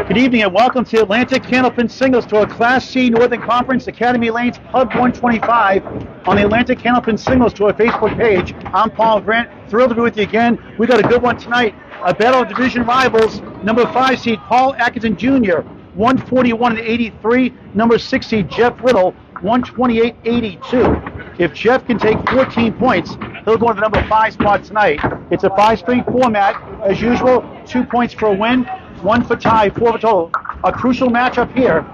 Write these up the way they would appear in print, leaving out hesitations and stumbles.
Good evening and welcome to Atlantic Candlepin Singles Tour Class C Northern Conference Academy Lanes Pub 125 on the Atlantic Candlepin Singles Tour Facebook page. I'm Paul Grant, thrilled to be with you again. We got a good one tonight. A battle of division rivals. Number 5 seed Paul Atkinson Jr. 141-83. Number 6 seed Jeff Little 128-82. If Jeff can take 14 points, he'll go to the number 5 spot tonight. It's a 5-string format as usual. 2 points for a win. 1 for tie, 4 for total. A crucial matchup here.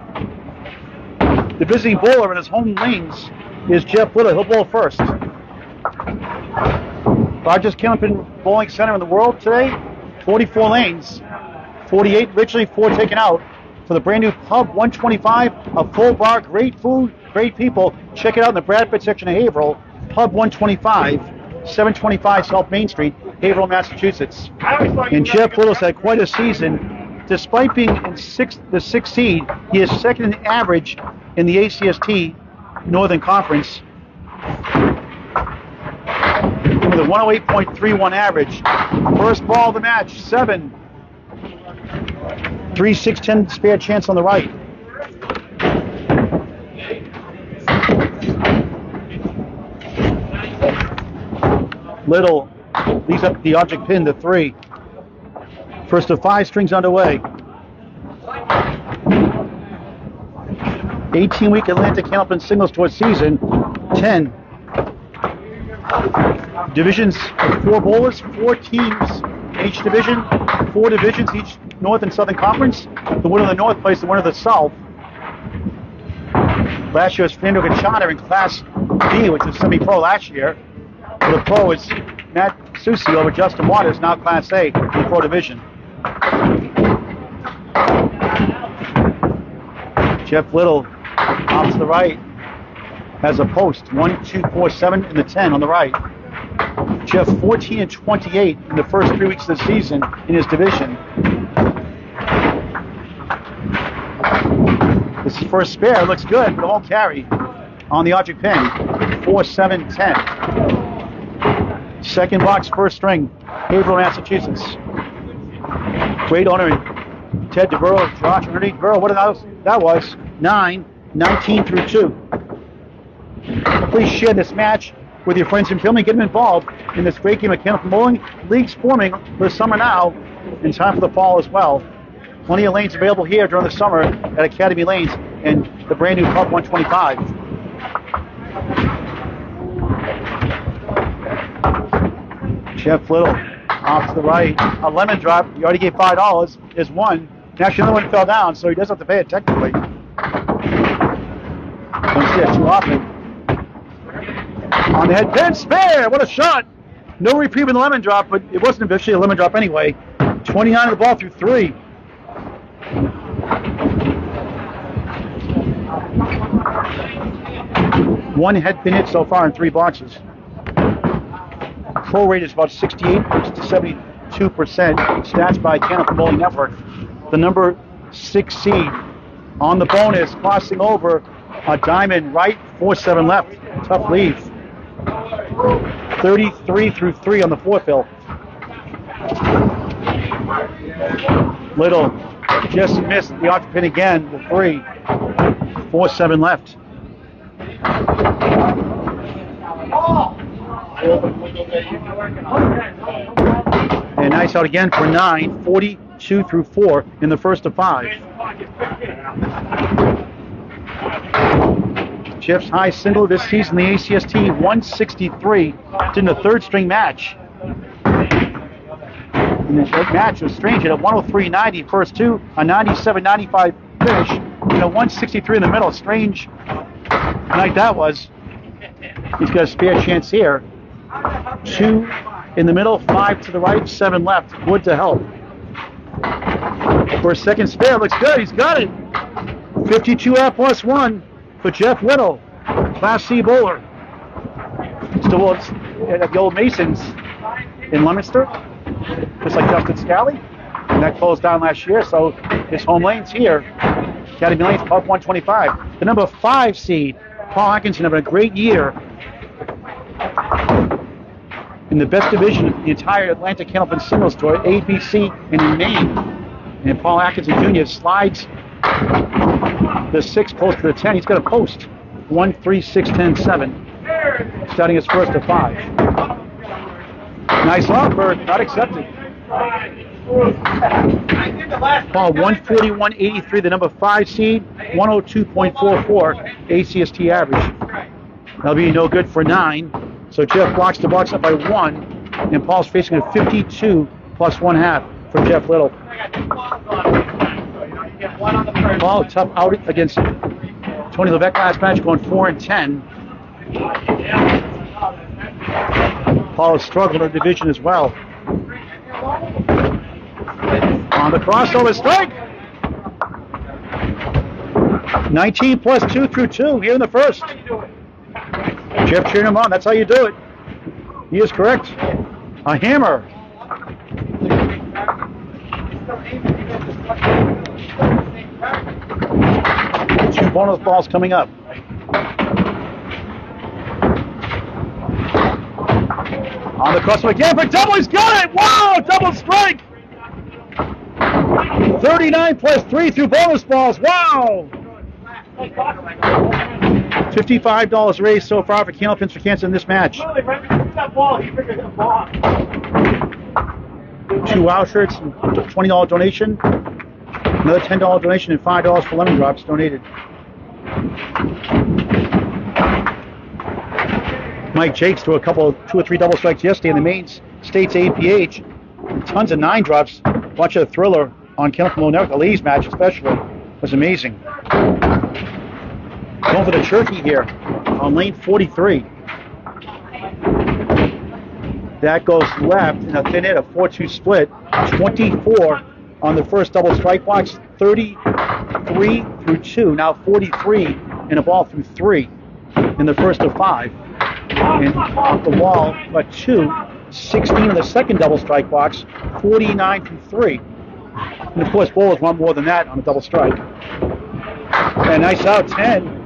The visiting bowler in his home lanes is Jeff Little. He'll bowl first. Largest Candlepin bowling center in the world today. 44 lanes. 48 originally, 4 taken out. For the brand new Pub 125, a full bar, great food, great people. Check it out in the Bradford section of Haverhill. Pub 125, 725 South Main Street, Haverhill, Massachusetts. And Jeff Little's had quite a season. Despite being in the 6th seed, he is second in average in the ACST Northern Conference with a 108.31 average. First ball of the match, 7. 3-6-10 spare chance on the right. Little leads up the object pin to 3. First of 5 strings underway. 18-week Atlantic Candlepin Singles Tour season. 10 divisions of 4 bowlers, 4 teams in each division, 4 divisions each North and Southern Conference. The winner of the North plays the winner of the South. Last year was Fernando Gachana in Class B, which was semi-pro last year. The pro is Matt Susi over Justin Waters, now Class A in the pro division. Jeff Little off to the right has a post, 1, 2, 4, 7 in the 10 on the right. Jeff 14-28 in the first 3 weeks of the season in his division. This first spare looks good, but it won't carry on the object pin. 4, 7, 10. Second box, first string, Haverhill, Massachusetts. Great owner in Ted DeBurrow, Josh underneath DeBurrow. What that was? 9, 19 through 2. Please share this match with your friends and family. Get them involved in this great game of Candlepin bowling. Leagues forming for the summer now, in time for the fall as well. Plenty of lanes available here during the summer at Academy Lanes and the brand new Pub 125. Jeff Little off to the right. A lemon drop. You already gave $5. Is 1. Actually, another one fell down, so he does have to pay it technically. Don't see that too often. On the head pin, spare! What a shot! No reprieve in the lemon drop, but it wasn't officially a lemon drop anyway. 29 of the ball through 3. One head pin hit so far in 3 boxes. Pro rate is about 68 to 72%. Stats by Candlepin Bowling Network. The number 6 seed on the bonus, crossing over a diamond right, 4-7 left. Tough leave. 33 through 3 on the 4th hill. Little just missed the object pin again, the 3. 4-7 left. And nice out again for 9, 42 through 4 in the first of 5. Jeff's high single this season, the ACST 163, in the 3rd string match. And that match was strange. It had a 103.90 first 2, a 97.95 finish, and a 163 in the middle. Strange night that was. He's got a spare chance here. 2 in the middle, 5 to the right, 7 left. Wood to help. For a second spare, looks good. He's got it. 52 out plus 1 for Jeff Little, Class C bowler. Still at the old Masons in Leominster, just like Justin Scally. And that closed down last year, so his home lane's here. Academy Lanes, Pub 125. The number 5 seed, Paul Atkinson, having a great year in the best division of the entire Atlantic Candlepin Singles Tour, ABC, and in Maine. And Paul Atkinson Jr. slides the 6 close to the 10. He's got a post. 1, 3, 6, 10, 7. Starting his first to 5. Nice offer, not accepted. Paul 141.83, the number 5 seed, 102.44 ACST average. That'll be no good for 9. So Jeff blocks the box up by 1, and Paul's facing a 52 plus 1/2 for Jeff Little. Paul, tough out against Tony Levesque last match, going 4-10. Paul has struggled in the division as well. On the crossover strike. 19 plus 2 through 2 here in the first. Jeff cheering him on. That's how you do it. He is correct. A hammer. Two bonus balls coming up. On the crossover again for double. He's got it. Wow, double strike. 39 plus 3 through bonus balls. Wow. $55 raised so far for Candlepin for cancer in this match. 2 wow shirts, and $20 donation. Another $10 donation and $5 for lemon drops donated. Mike Jakes threw 2 or 3 double strikes yesterday in the main states APH. Tons of 9 drops. Watch a thriller on Candlepin America, ladies match especially. It was amazing. Going for the turkey here on lane 43. That goes left in a thin hit, a 4-2 split. 24 on the first double strike box, 33 through 2, now 43 in a ball through 3 in the first of 5. And off the wall, but 2, 16 in the second double strike box, 49 through 3. And of course, bowlers want more than that on a double strike. And nice out, 10.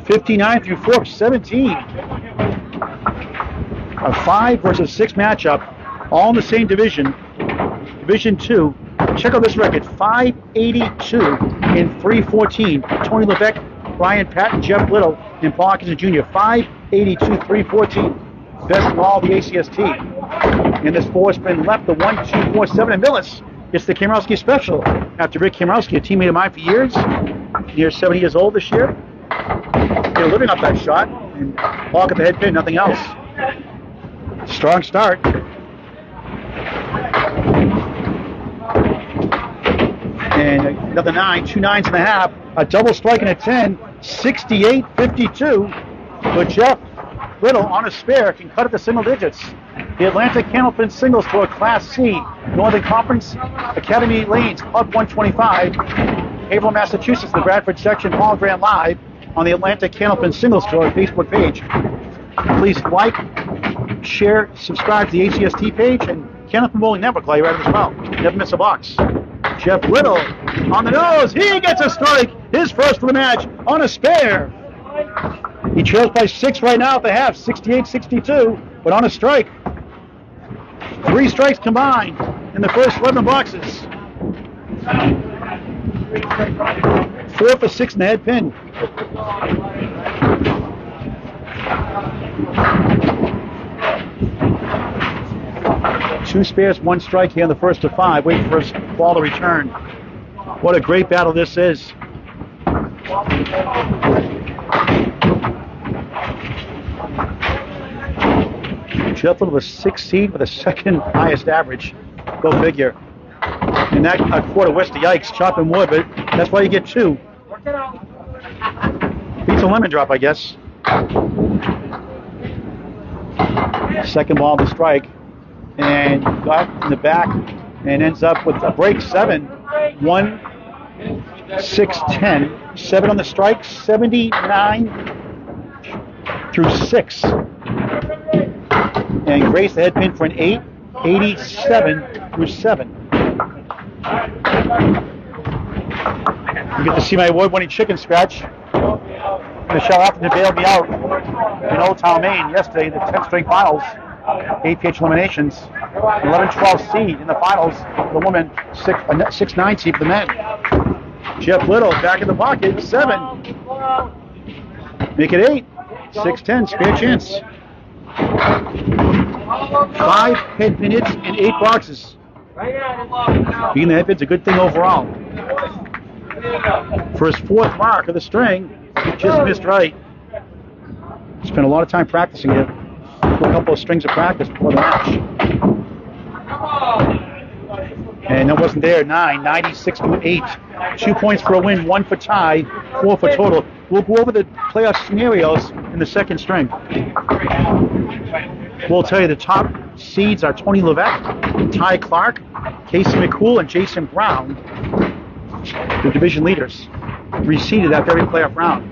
59 through 4, 17. A 5 versus 6 matchup, all in the same division. Division 2. Check out this record, 582 and 314. Tony Levesque, Brian Patton, Jeff Little, and Paul Atkinson Jr. 582, 314. Best of all the ACST. And this 4-spin left, the 1, 2, 4, 7, and Millis. It's the Kamrowski special. After Rick Kamrowski, a teammate of mine for years, near 70 years old this year. They're living off that shot, and Paul at the head pin, nothing else. Strong start. And another 9, 2 9s and a half, a double strike and a 10, 68-52. But Jeff Little on a spare can cut it to single digits. The Atlanta Candlepin Singles Tour Class C, Northern Conference, Academy Lanes, Club 125, Haverhill, Massachusetts, the Bradford section, Paul Grant Live on the Atlanta Candlepin Singles Tour Facebook page. Please like, share, subscribe to the ACST page, and Candlepin Bowling Network while you're at it as well. Never miss a box. Jeff Little on the nose. He gets a strike. His first for the match on a spare. He trails by 6 right now at the half, 68-62, but on a strike. 3 strikes combined in the first 11 boxes. 4 for 6 in the head pin. Two spares, 1 strike here in the first of 5. Waiting for his ball to return. What a great battle this is. Jeff Little, the 6th seed with the 2nd highest average. Go figure. And that a quarter west of yikes, chopping wood, but that's why you get 2. Beats a lemon drop, I guess. Second ball to strike. And got in the back and ends up with a break 7. 1, 6, 10. 7 on the strike, 79 through 6. And Grace the head pin for an 8, 87 through 7. You get to see my award-winning chicken scratch. Michelle Atkinson bailed me out in Old Town, Maine yesterday in the 10th string finals. 8 pitch eliminations. 11-12 seed in the finals. The women 6-9 seed for the men. Jeff Little back in the pocket. 7. Make it 8. 6-10. Spare chance. 5 head pin hits in 8 boxes. Being the head pin's a good thing overall. For his 4th mark of the string, he just missed right. Spent a lot of time practicing it. A couple of strings of practice before the match. And that wasn't there. 9, 96-8. 2 points for a win, 1 for tie, 4 for total. We'll go over the playoff scenarios in the second string. We'll tell you the top seeds are Tony Levesque, Ty Clark, Casey McCool, and Jason Brown, the division leaders, reseeded after every playoff round.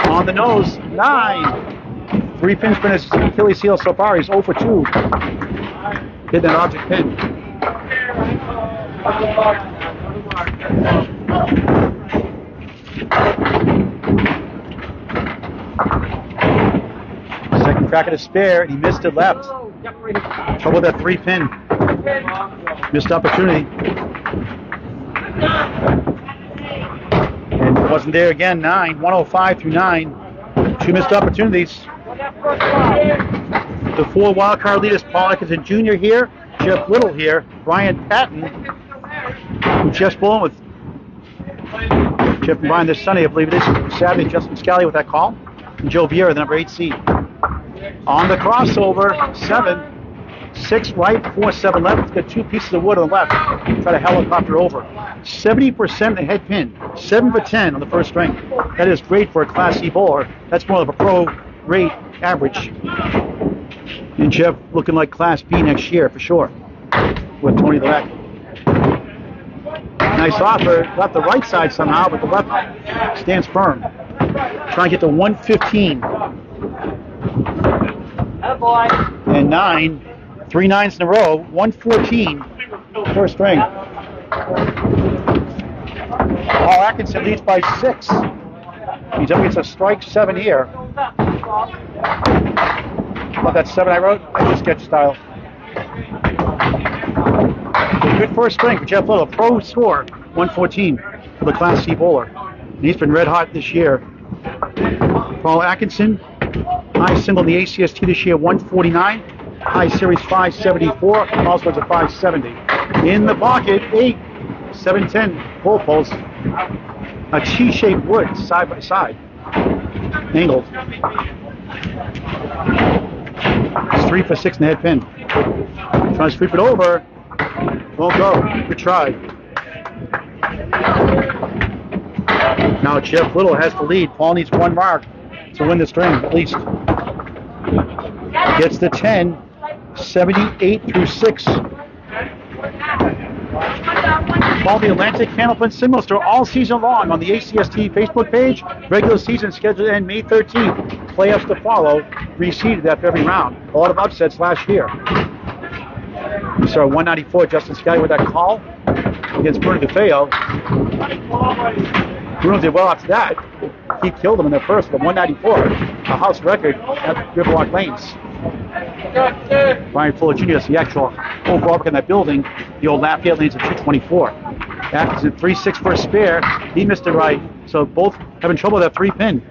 On the nose, 9. 3 pins for his Achilles heel so far. He's 0 for 2. Hit that object pin. Second crack at a spare, and he missed it left. Trouble with that 3 pin. Missed opportunity. And it wasn't there again. 9, 105 through 9. 2 missed opportunities. The 4 wildcard leaders, Paul Atkinson Jr. here, Jeff Little here, Brian Patton, who Jeff's bowling with. Jeff and Brian this Sunday, I believe it is. Saturday, Justin Scally with that call. And Joe Vieira, the number 8 seed. On the crossover, 7. 6 right, 4, 7 left. It's got 2 pieces of wood on the left. Try to helicopter over. 70% the head pin. 7 for 10 on the first string. That is great for a Class C bowler. That's more of a pro rate average. And Jeff looking like Class B next year for sure with Tony Levesque. Nice offer. Got the right side somehow, but the left stands firm. Trying to get to 115. And 9. 3 9s in a row. 114. First string. Paul Atkinson leads by 6. He's up against a strike 7 here. Love that 7 I wrote. I just sketch style. Good first string for Jeff Little. Pro score 114 for the Class C bowler. And he's been red hot this year. Paul Atkinson, high single in the ACST this year 149. High series 574. Also has a 570. In the pocket 8. 710 pole post. A T-shaped wood side by side. Angled. It's 3 for 6 in the head pin. Trying to sweep it over. Won't go. Good try. Now Jeff Little has the lead. Paul needs 1 mark to win the string, at least. Gets the 10. 78 through 6. Follow the Atlantic Candlepin Signal Store all season long on the ACST Facebook page. Regular season scheduled to end May 13th. Playoffs to follow. Reseeded after every round. A lot of upsets last year. We saw 194 Justin Sky with that call against Bruno DeFeo. Bruno did well after that. He killed him in the first with a 194. A house record at Riverwalk Lanes. Brian Fuller Jr. is the actual overall in that building. The old Lafayette Lanes at 224. Atkinson 3-6 for a spare. He missed it right. So both having trouble with that 3 pin.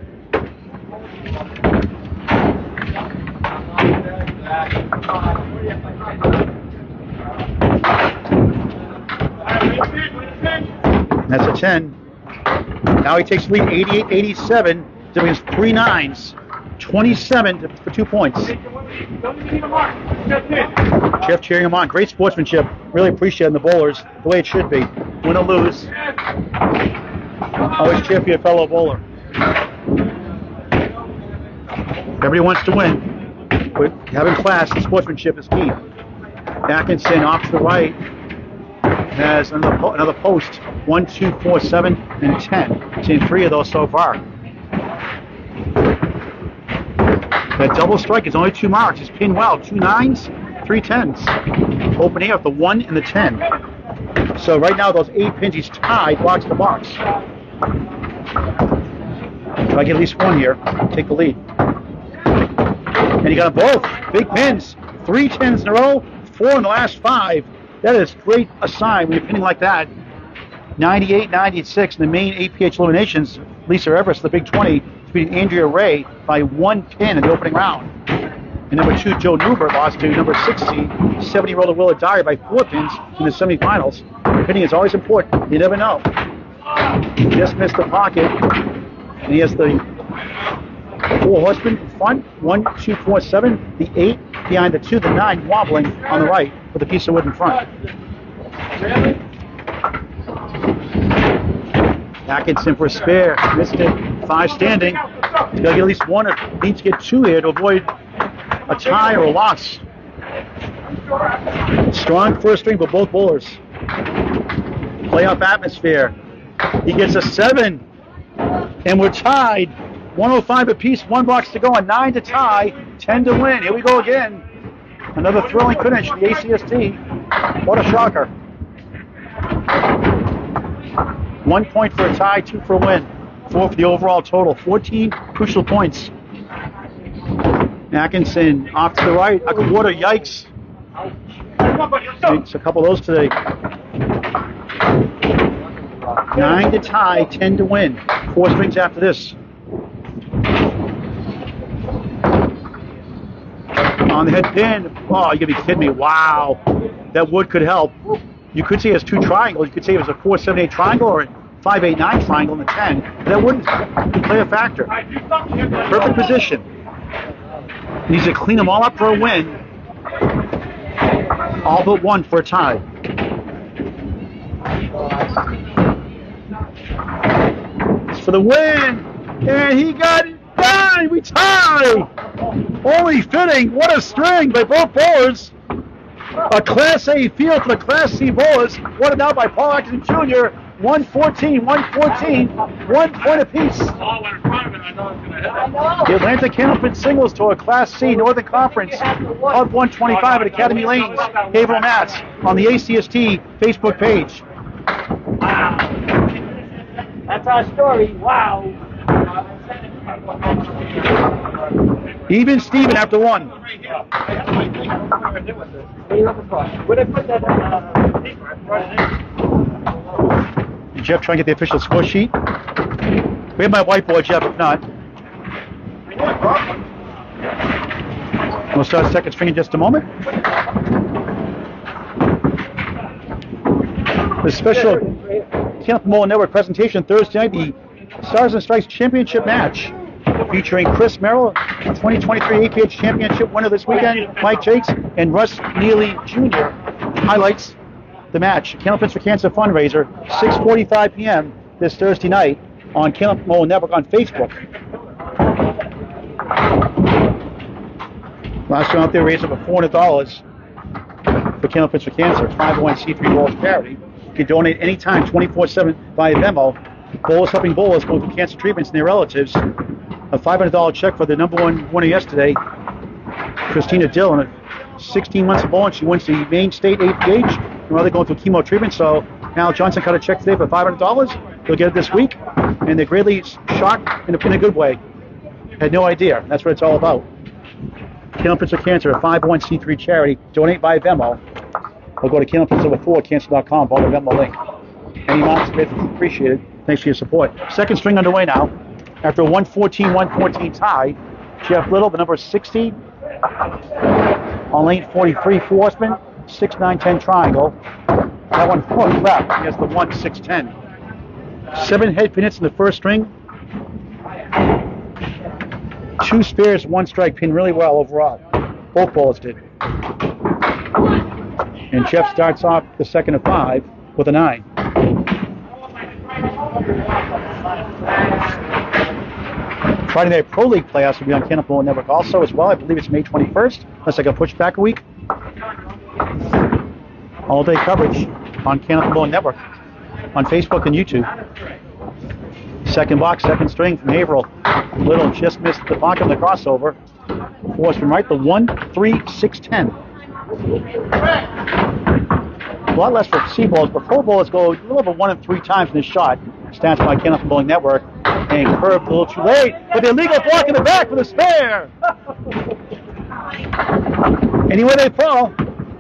That's a 10. Now he takes the lead 88-87. So he has 3 9s. 27 for 2 points. Jeff cheering him on. Great sportsmanship. Really appreciating the bowlers the way it should be. Win or lose. Always cheer for your fellow bowler. Everybody wants to win. But having class and sportsmanship is key. Atkinson off to the right has another post. 1, 2, 4, 7, and 10. Seen 3 of those so far. That double strike is only 2 marks. He's pinned well. 2 9s, 3 10s. Open air with the 1 and the 10. So right now those 8 pins, he's tied box to box. If I get at least 1 here, take the lead. And he got them both. Big pins. 3 10s in a row, 4 in the last 5. That is great a sign when you're pinning like that. 98, 96 in the main APH eliminations. Lisa Everest, the Big 20, beating Andrea Ray by 1 pin in the opening round. And number 2, Joe Newberg, lost to number 6 seed, 70-year-old Willa Dyer by 4 pins in the semifinals. Pinning is always important. You never know. He just missed the pocket. And he has the 4 horsemen in front. 1, 2, 4, 7. The 8 behind the 2, the 9 wobbling on the right with a piece of wood in front. Atkinson for a spare. Missed it. 5 standing. He's got to get at least 1 or needs to get 2 here to avoid a tie or a loss. Strong first string for both bowlers. Playoff atmosphere. He gets a 7. And we're tied. 105 apiece, 1 box to go, a 9 to tie, 10 to win. Here we go again. Another thrilling finish for the ACST. What a shocker. 1 point for a tie, 2 for a win. 4 for the overall total. 14 crucial points. Atkinson off to the right. A quarter, yikes. Makes a couple of those today. 9 to tie, 10 to win. 4 strings after this. On the head pin. Oh, you gotta be kidding me. Wow. That wood could help. You could say it has 2 triangles. You could say it was a 4-7-8 triangle or a 5-8-9 triangle in the 10. That wouldn't play a factor. Perfect position. Needs to clean them all up for a win. All but 1 for a tie. It's for the win. And he got it done. We tie. Only fitting. What a string by both bowlers. A Class A field for the Class C bowlers. What it out by Paul Atkinson Jr. 114, 114, 1 point apiece. The Atlanta Candlepin Singles Tour Class C Northern Conference Hub 125 at Academy Lanes, Haverhill, Mass. On the ACST Facebook page. Wow. That's our story. Wow. Even Steven after 1. Jeff trying to get the official score sheet. We have my whiteboard, Jeff, if not. We'll start second string in just a moment. The special Candlepin Network presentation Thursday night, the Stars and Stripes Championship match, featuring Chris Merrill, 2023 APH Championship winner this weekend, Mike Jakes, and Russ Neely Jr. highlights the match. Candlepin for Cancer fundraiser, 6:45 p.m. this Thursday night on Candlepin Network on Facebook. Last one out there raised over $400 for Candlepin for Cancer, 501c3 Bowlers charity. You can donate anytime, 24/7 via Venmo. Bowlers helping bowlers going through cancer treatments and their relatives. A $500 check for the #1 winner yesterday, Christina Dillon. 16 months of bowling, she wins the main state APH. Now they're going through chemo treatment, so Al Johnson cut a check today for $500. They'll get it this week, and they're greatly shocked in a good way. Had no idea. That's what it's all about. Candlepin for Cancer, a 501c3 charity. Donate via Venmo. Or go to candlepin4cancer.com, follow the Venmo link. Any amounts is appreciated. Thanks for your support. Second string underway now. After a 114-114 tie, Jeff Little, the number 60, on lane 43, Forsman, 6-9-10 triangle. That one hooked left. He has the 1-6-10. 7 head pin hits in the first string. 2 spares, 1 strike, pin really well overall. Both bowlers did. And Jeff starts off the second of 5 with a 9. Friday Night Pro League playoffs will be on Candlepin Network also as well. I believe it's May 21st, unless I got pushed back a week. All-day coverage on Candlepin Network on Facebook and YouTube. Second box, second string from Haverhill. Little just missed the pocket on the crossover. Force from right, the 1-3-6-10. A lot less for C balls, but pro bowlers go a little over 1 and 3 times in this shot. Stats by Candlepin Bowling Network. And curved a little too late, but the illegal block in the back for the spare. Anywhere they fall.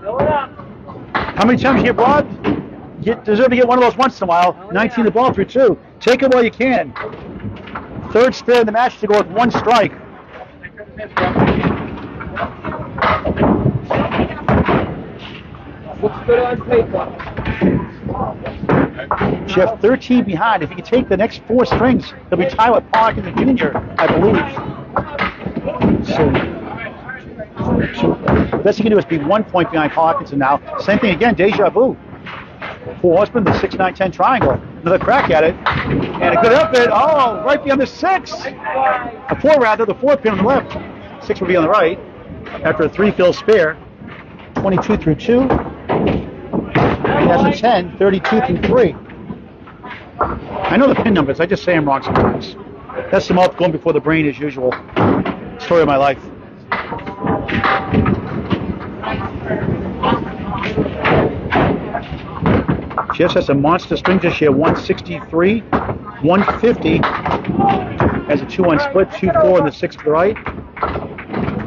Fill it up. How many times you get robbed? You deserve to get one of those once in a while. 19 the ball through 2. Take it while you can. Third spare in the match to go with 1 strike. Looks good on paper. Jeff 13 behind. If he can take the next 4 strings, he'll be tied with Atkinson Jr., I believe. So the best he can do is be 1 point behind Atkinson now. Same thing again, deja vu. 4 horsemen, the 6-9-10 triangle. Another crack at it. And a good up it. Oh, right beyond the 6. A 4 rather, the 4 pin on the left. 6 will be on the right. After a 3 fill spare. 22 through 2. He has a 10, 32 through 3. I know the pin numbers, I just say them wrong sometimes. That's the mouth going before the brain as usual. Story of my life. Jeff has a monster string this year, 163, 150. Has a 2-1 split, 2-4 in the 6 to the right.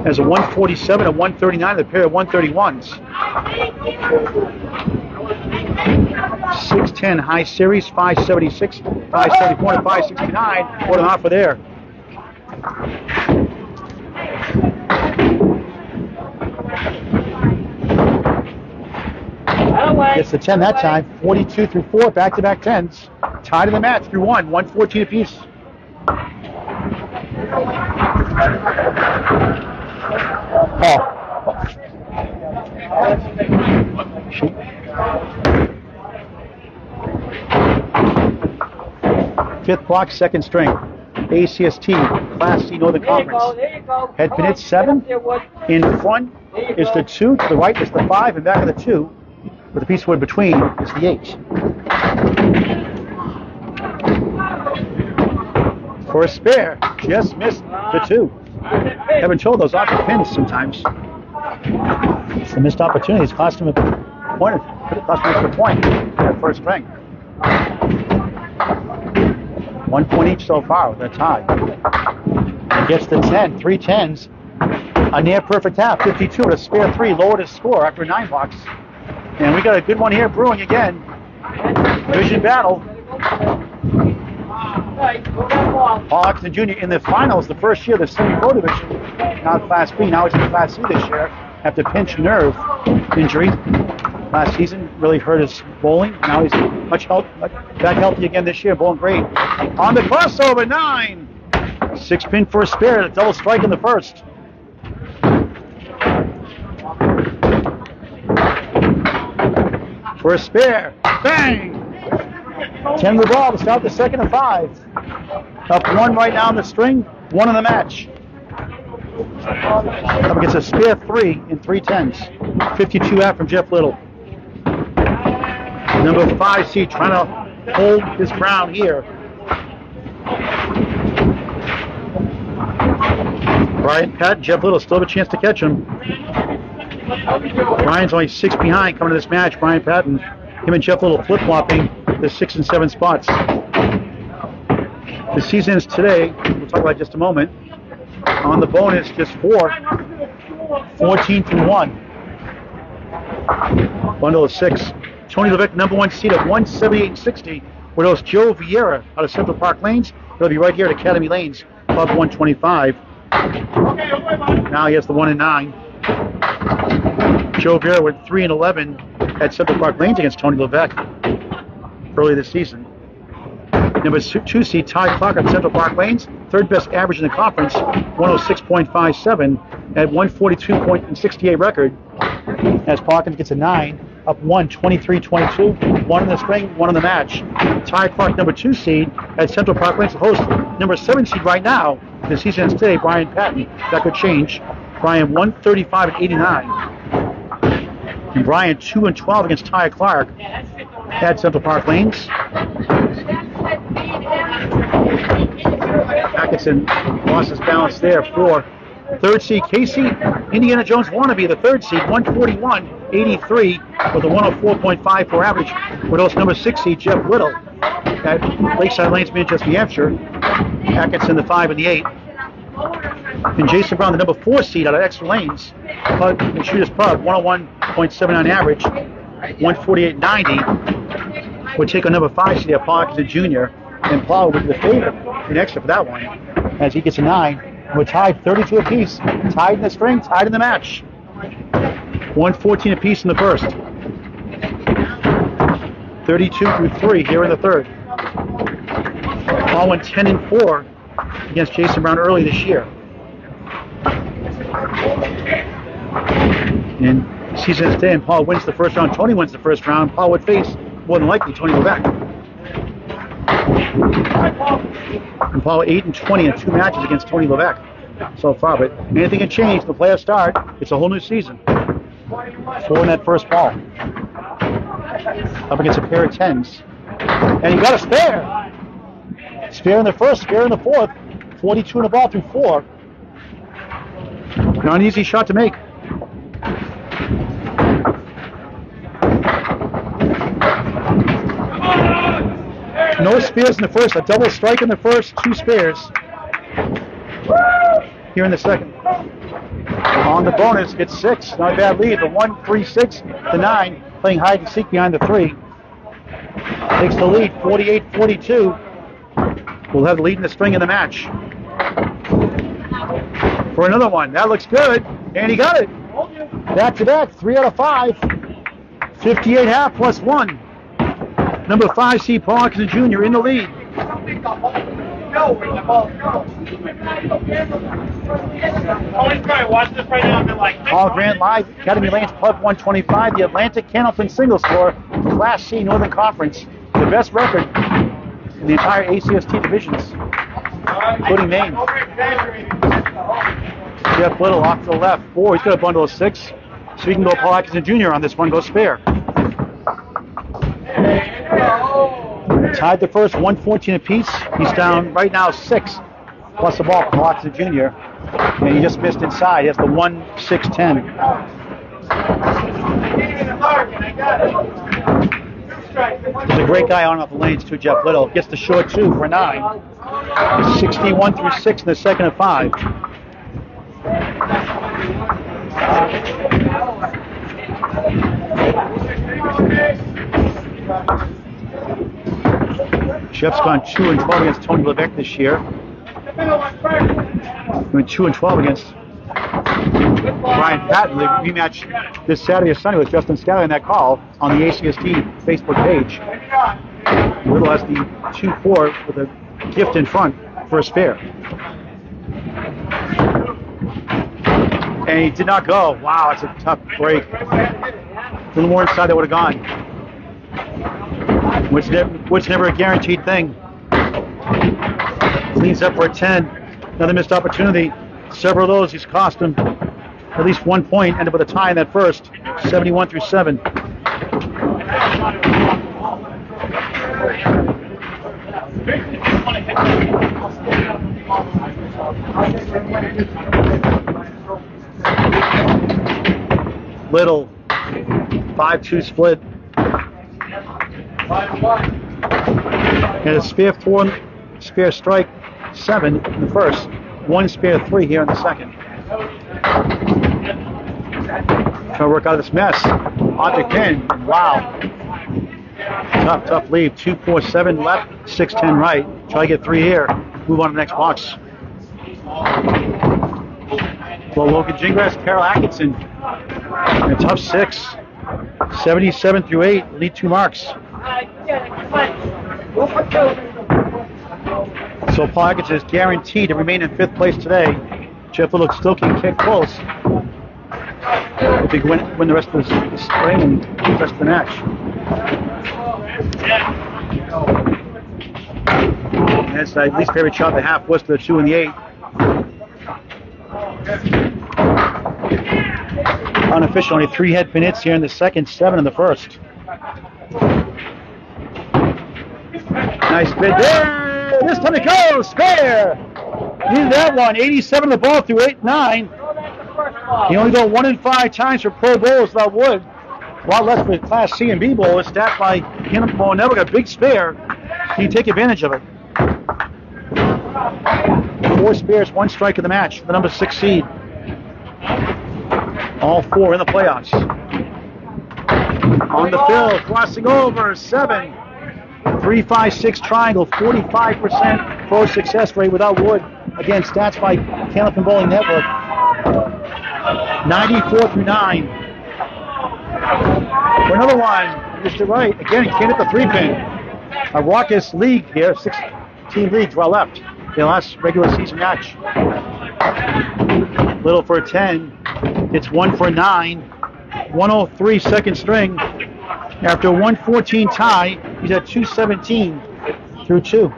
Has a 147, a 139, and a pair of 131s. 610 high series, 576, 574, and 569. What an offer there. Gets the 10 that time. 42 through 4, back-to-back 10s. Tied in the match through 1, 114 apiece. Oh. Fifth block, second string. ACST, Class C Northern Conference. There you go. Head pin, it's 7. In front is the 2. To the right is the 5. And back of the 2. With the piece of wood between is the 8. For a spare, just missed the 2. I've been told those off the pins sometimes. It's a missed opportunity. It's cost him a point. It cost him an extra point at first string. 1 point each so far with that tie. And gets the 10, 3 10s. A near perfect half, 52 with a spare 3, lowered his score after 9 blocks. And we got a good one here brewing again. Division battle. Paul Atkinson Jr. in the finals the first year of the semi-pro division. Now Class B. Now he's in Class C this year after pinch nerve injury. Last season really hurt his bowling. Now he's back healthy again this year. Bowling great. On the crossover, 9. 6 pin for a spare. A double strike in the first. For a spare. Bang! 10 the ball to start the second of 5. Up 1 right now in the string, 1 in the match. Up against a spare 3 in 3 10s. 52 out from Jeff Little. Number 5 seed trying to hold his ground here. Brian Patton, Jeff Little still have a chance to catch him. Brian's only 6 behind coming to this match. Brian Patton, him and Jeff Little flip-flopping the 6 and 7 spots. The season is today. We'll talk about it in just a moment. On the bonus, just 4. 14 through 1. Bundle of 6. Tony Levesque, number 1 seed at 178.60. With those Joe Vieira out of Central Park Lanes. He'll be right here at Academy Lanes, above 125. Now he has the 1 and 9. Joe Vieira went 3 and 11 at Central Park Lanes against Tony Levesque early this season. Number 2 seed Ty Clark at Central Park Lanes, third best average in the conference, 106.57 at 142.68 record. As Parkins gets a 9, up 1, 23-22, 1 in the string, 1 in the match. Ty Clark, number 2 seed at Central Park Lanes, host number 7 seed right now. The season ends today, Brian Patton. That could change. Brian 135 and 89. And Brian 2 and 12 against Ty Clark at Central Park Lanes. Atkinson lost his balance there for third seed Casey Indiana Jones wannabe, the third seed, 141.83 with a 104.54 average. With those number 6 seed Jeff Little at Lakeside Lanes, Manchester, New Hampshire. Atkinson the 5 and the 8. And Jason Brown, the number 4 seed out of Extra Lanes, putt and Shooters Pub, 101.79 average, 148.90. Would take on number 5 seed at Paul Atkinson Jr. And Paul would be the favorite in extra for that one, as he gets a 9. We're tied 32 apiece, tied in the string, tied in the match. 114 apiece in the first. 32 through 3 here in the third. Paul went 10-4 against Jason Brown early this year. And season is today, and Paul wins the first round. Tony wins the first round. Paul would face, more than likely, Tony Levesque. And Paul 8-20 in 2 matches against Tony Levesque so far. But anything can change. The playoffs start. It's a whole new season. 4 in that first ball. Up against a pair of 10s. And he got a spare. Spare in the first, spare in the fourth. 42 in the ball through 4. Not an easy shot to make. No spares in the first. A double strike in the first. 2 spares. Here in the second. On the bonus, gets 6. Not a bad lead. The 1, 3, 6, the 9. Playing hide and seek behind the 3. Takes the lead, 48-42. We'll have the lead in the string in the match. For another one. That looks good. And he got it. Back to back. 3 out of 5. 58 half plus 1. Number 5 seed Paul Atkinson Jr. in the lead. Paul Grant live, Academy Lanes Pub 125, the Atlantic Candlepin single score, Class C Northern Conference, the best record in the entire ACST divisions, including Maine. Jeff Little off to the left, 4, he's got a bundle of 6, so he can go Paul Atkinson Jr. on this one, go spare. Tied the first, 114 apiece. He's down right now 6 plus the ball from Paul Atkinson Jr. And he just missed inside. He has the 1-6-10. He's a great guy on off the lanes too, Jeff Little. Gets the short 2 for 9. 61 through 6 in the second of 5. Jeff's gone 2-12 against Tony Levesque this year. Went 2-12 against Brian Patton. The rematch this Saturday or Sunday with Justin Scally in that call on the ACST Facebook page. Little has the 2-4 with a gift in front for a spare. And he did not go. Wow, that's a tough break. A little more inside, that would have gone. Which never a guaranteed thing. Leans up for a 10. Another missed opportunity. Several of those he's cost him at least 1 point. Ended with a tie in that first. 71 through 7. Little 5-2 split. And a spare 4, spare strike 7 in the first. 1 spare 3 here in the second. Trying to work out of this mess. Onto Ken. Wow. Tough lead. 2-4-7 left, 6-10 right. Try to get 3 here. Move on to the next box. Well, Logan Gingras, Carol Atkinson. A tough 6. 77 through 8. Lead 2 marks. So Paul Atkinson is guaranteed to remain in 5th place today. Jeff Little still can kick close. If he can win the rest of the spring and the rest of the match. And that's at least favorite shot. The half was to the 2 and the 8. Unofficial, only 3 head pin hits here in the second, 7 in the first. Nice bid there. This time it goes. Spare. Needed that one. 87 the ball through 8-9. He only go 1 in 5 times for Pro Bowls without Wood. A lot less for Class C and B Bowl. It's stacked by Candlepin. Never got a big spare. Can you take advantage of it? 4 spares, 1 strike in the match for the number 6 seed. All 4 in the playoffs. On the field, crossing over, 7. 3-5-6 triangle, 45% pro success rate without wood. Again, stats by Candlepin Bowling Network. 94 through 9. For another one, Mr. Wright. Again, can't hit the 3-pin. A raucous league here, 16 leagues well left. The last regular season match. Little for a 10. It's 1 for 9. 103 second string. After a 114 tie, he's at 217 through 2.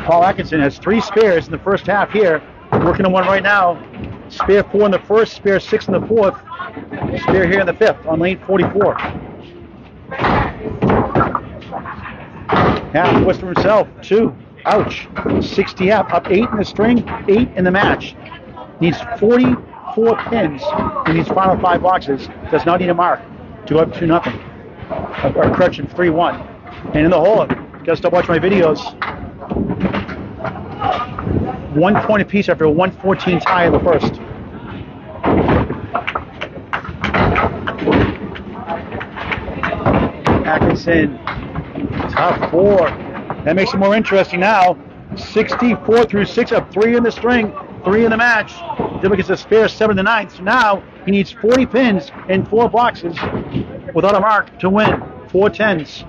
Paul Atkinson has 3 spares in the first half here. Working on one right now. Spare 4 in the first, spare 6 in the fourth. Spare here in the fifth on lane 44. Half was for himself, 2. Ouch. 60 up 8 in the string, 8 in the match. Needs 44 pins in these final 5 boxes. Does not need a mark to go up 2-0. Or correction, 3-1. And in the hole, gotta stop watching my videos. 1 point apiece after a 114 tie in the first. Atkinson, tough 4. That makes it more interesting now. 64 through 6 up 3 in the string, 3 in the match. Dylan gets a spare 7 in the ninth. So now he needs 40 pins in 4 boxes without a mark to win. 4 10s.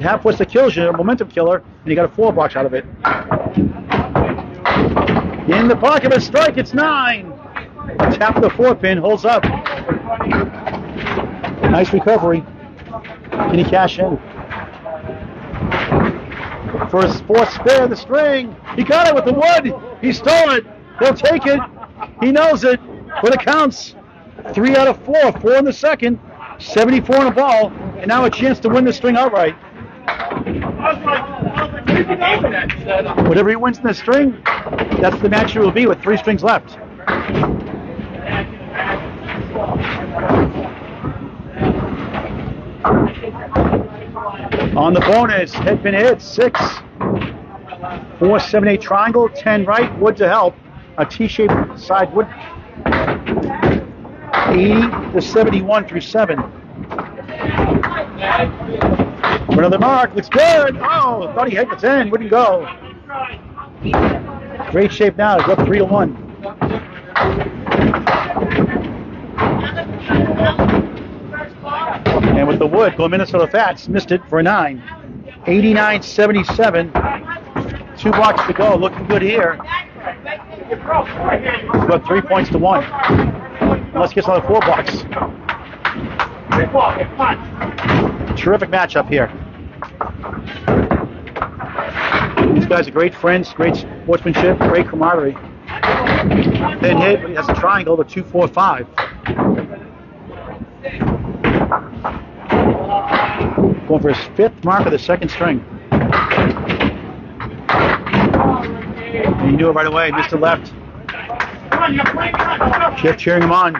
Half was the kills you, a momentum killer, and he got a 4 box out of it. In the pocket of a strike, it's 9. Tap the 4 pin, holds up. Nice recovery. Can he cash in? For his 4th spare of the string. He got it with the wood. He stole it. He'll take it. He knows it. But it counts. 3 out of 4. 4 in the second. 74 in a ball. And now a chance to win the string outright. Whatever he wins in the string, that's the match it will be with 3 strings left. On the bonus, head pin hit, 6. 4, 7, 8 triangle, 10 right, wood to help. A T-shaped side wood. 80 to 71 through 7. For another mark, looks good. Oh, thought he hit the 10, wouldn't go. Great shape now, it's up 3-1. And with the wood, go Minnesota Fats, missed it for a 9. 89-77. 2 blocks to go, looking good here. It's about 3 points to 1. Let's get another 4 blocks. Terrific matchup here. These guys are great friends, great sportsmanship, great camaraderie. Then hit, but he has a triangle, the 2-4-5. Going for his 5th mark of the second string. And he knew it right away, missed the left. Jeff cheering him on.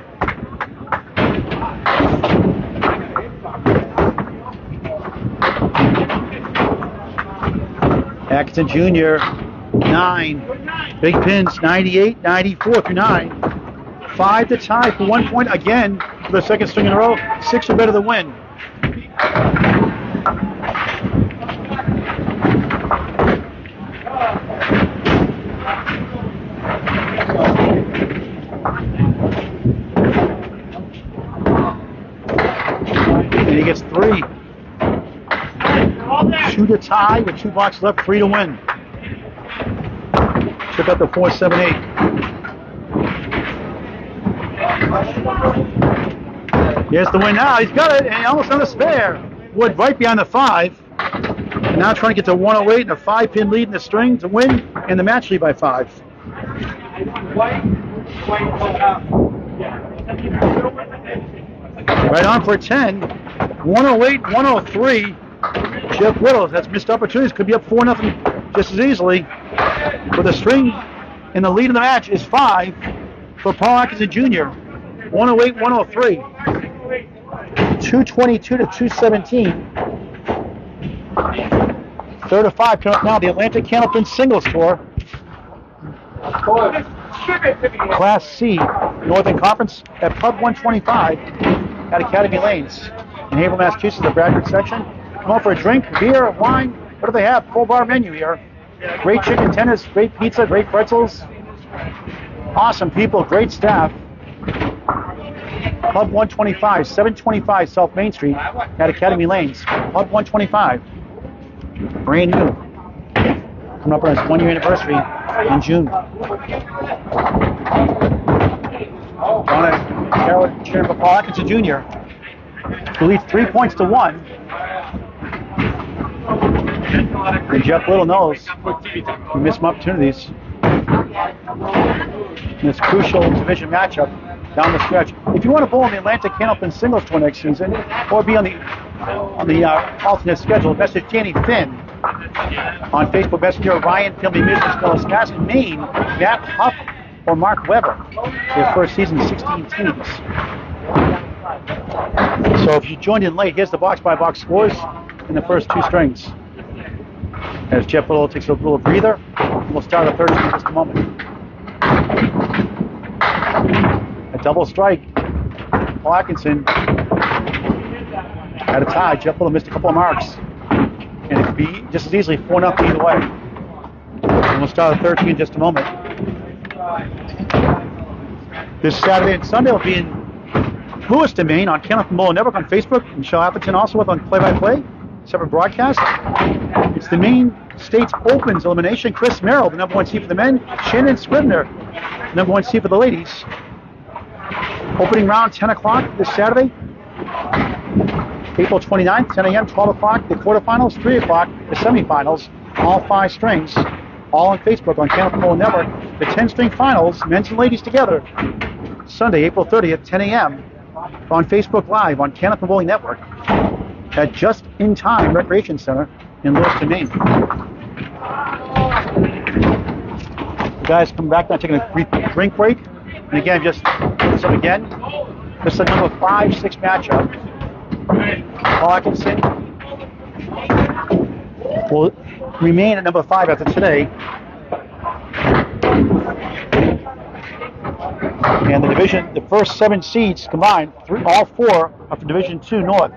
Atkinson Jr., 9. Big pins, 98, 94 through 9. 5 to tie for 1 point again for the second string in a row. 6 or better to win. And he gets 3. 2 to tie with 2 blocks left, 3 to win. Took out the 4-7-8. Here's the win now. He's got it, and he almost on a spare. Wood right behind the 5. And now trying to get to 108 and a 5-pin lead in the string to win, and the match lead by 5. Right on for a 10. 108, 103. Jeff Whittle has missed opportunities. Could be up 4-0 just as easily. But the string in the lead in the match is 5 for Paul Atkinson Jr. 108, 103. 222 to 217. Third of five coming up now. The Atlantic Candlepin Singles Tour. Class C, Northern Conference at Pub 125 at Academy Lanes in Haverhill, Massachusetts, the Bradford section. Come out for a drink, beer, wine. What do they have? Full bar menu here. Great chicken tenders, great pizza, great pretzels. Awesome people, great staff. Pub 125, 725 South Main Street at Academy Lanes. Pub 125. Brand new. Coming up on its 1 year anniversary in June. Chairman Paul Atkinson Jr. who leads 3 points to 1. And Jeff Little knows he missed some opportunities in this crucial division matchup down the stretch. If you want to bowl in the Atlantic Candlepin Singles Tour next season, or be on the alternate schedule, message Danny Finn on Facebook Messenger, Ryan Finley Music, Wisconsin, Maine, Matt Huff, or Mark Weber. Their first season, 16 teams. So if you joined in late, here's the box-by-box scores in the first two strings. As Jeff Little takes a little breather, we'll start the third string in just a moment. A double strike. Paul Atkinson had a tie. Jeff Little missed a couple of marks. And it could be just as easily 4-0 either way. And we'll start the third string in just a moment. This Saturday and Sunday will be in Lewiston, Maine on Candlepin Bowling Network on Facebook. Michelle Atherton also with on play-by-play. Separate broadcast. It's the Maine States Opens elimination. Chris Merrill, the #1 seed for the men. Shannon Scribner, the #1 seed for the ladies. Opening round 10 o'clock this Saturday. April 29th, 10 a.m., 12 o'clock, the quarterfinals, 3 o'clock, the semifinals. All 5 strings, all on Facebook on Candlepin Bowling Network. The 10-string finals, men's and ladies together. Sunday, April 30th, 10 a.m. on Facebook Live on Candlepin Bowling Network at Just In Time Recreation Center in Lewiston, Maine. The guys come back now, taking a brief drink break. And again, just this up again. This is a number 5-6 matchup. Paul Atkinson will remain at number 5 after today. And the division, the first 7 seeds combined, all 4 are from Division 2 North.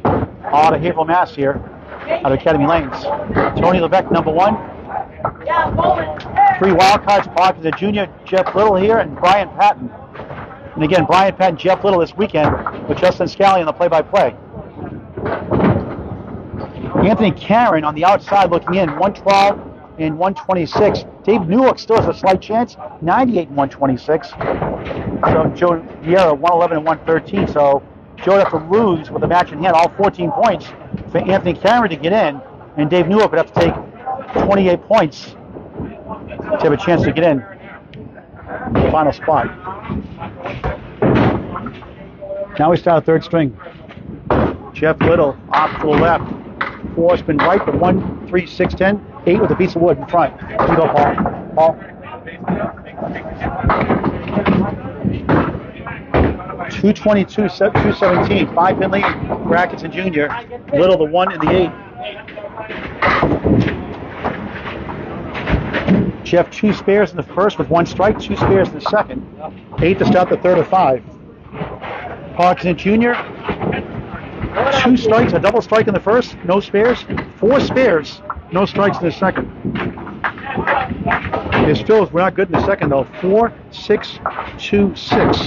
All out of Haverhill, Mass here, out of Academy Lanes. Tony Levesque, number 1. 3 wild cards, Paul Atkinson Jr., Jeff Little here, and Brian Patton. And again, Brian Patton, Jeff Little this weekend with Justin Scally on the play-by-play. Anthony Karen on the outside looking in, 112 and 126. Dave Newhook still has a slight chance, 98 and 126. So Joe Vieira, 111 and 113. So Joe would have to lose with a match in hand, all 14 points for Anthony Karen to get in, and Dave Newhook would have to take 28 points to have a chance to get in the final spot. Now we start the third string. Jeff Little off to the left. 4 spin right, but 1, 3, 6, 10. 8 with a piece of wood in front. Here you go, Paul. Paul. 222, 217. 5-pin lead for Atkinson Jr. Little the 1 and the 8. Jeff 2 spares in the first with 1 strike, 2 spares in the second. 8 to start the third of 5. Paul Atkinson Jr. 2 strikes, a double strike in the first, no spares. 4 spares, no strikes in the second. His fills were not good in the second though. 4, 6, 2, 6.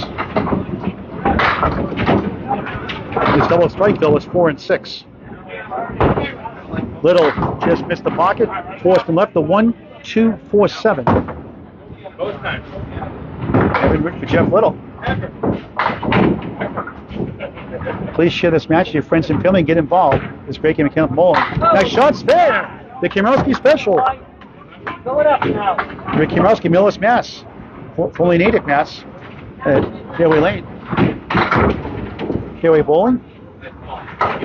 His double strike though was 4 and 6. Little just missed the pocket. 4 spin left, the 1, 2, 4, 7. Both times. Every root for Jeff Little. Please share this match with your friends and family and get involved. This great game of Candlepin Bowling. Nice shot, spare! The Kimrowski special. Rick Kimrowski, Millis, Mass. Formerly Natick, Mass. At Fairway Lane. Fairway Bowling.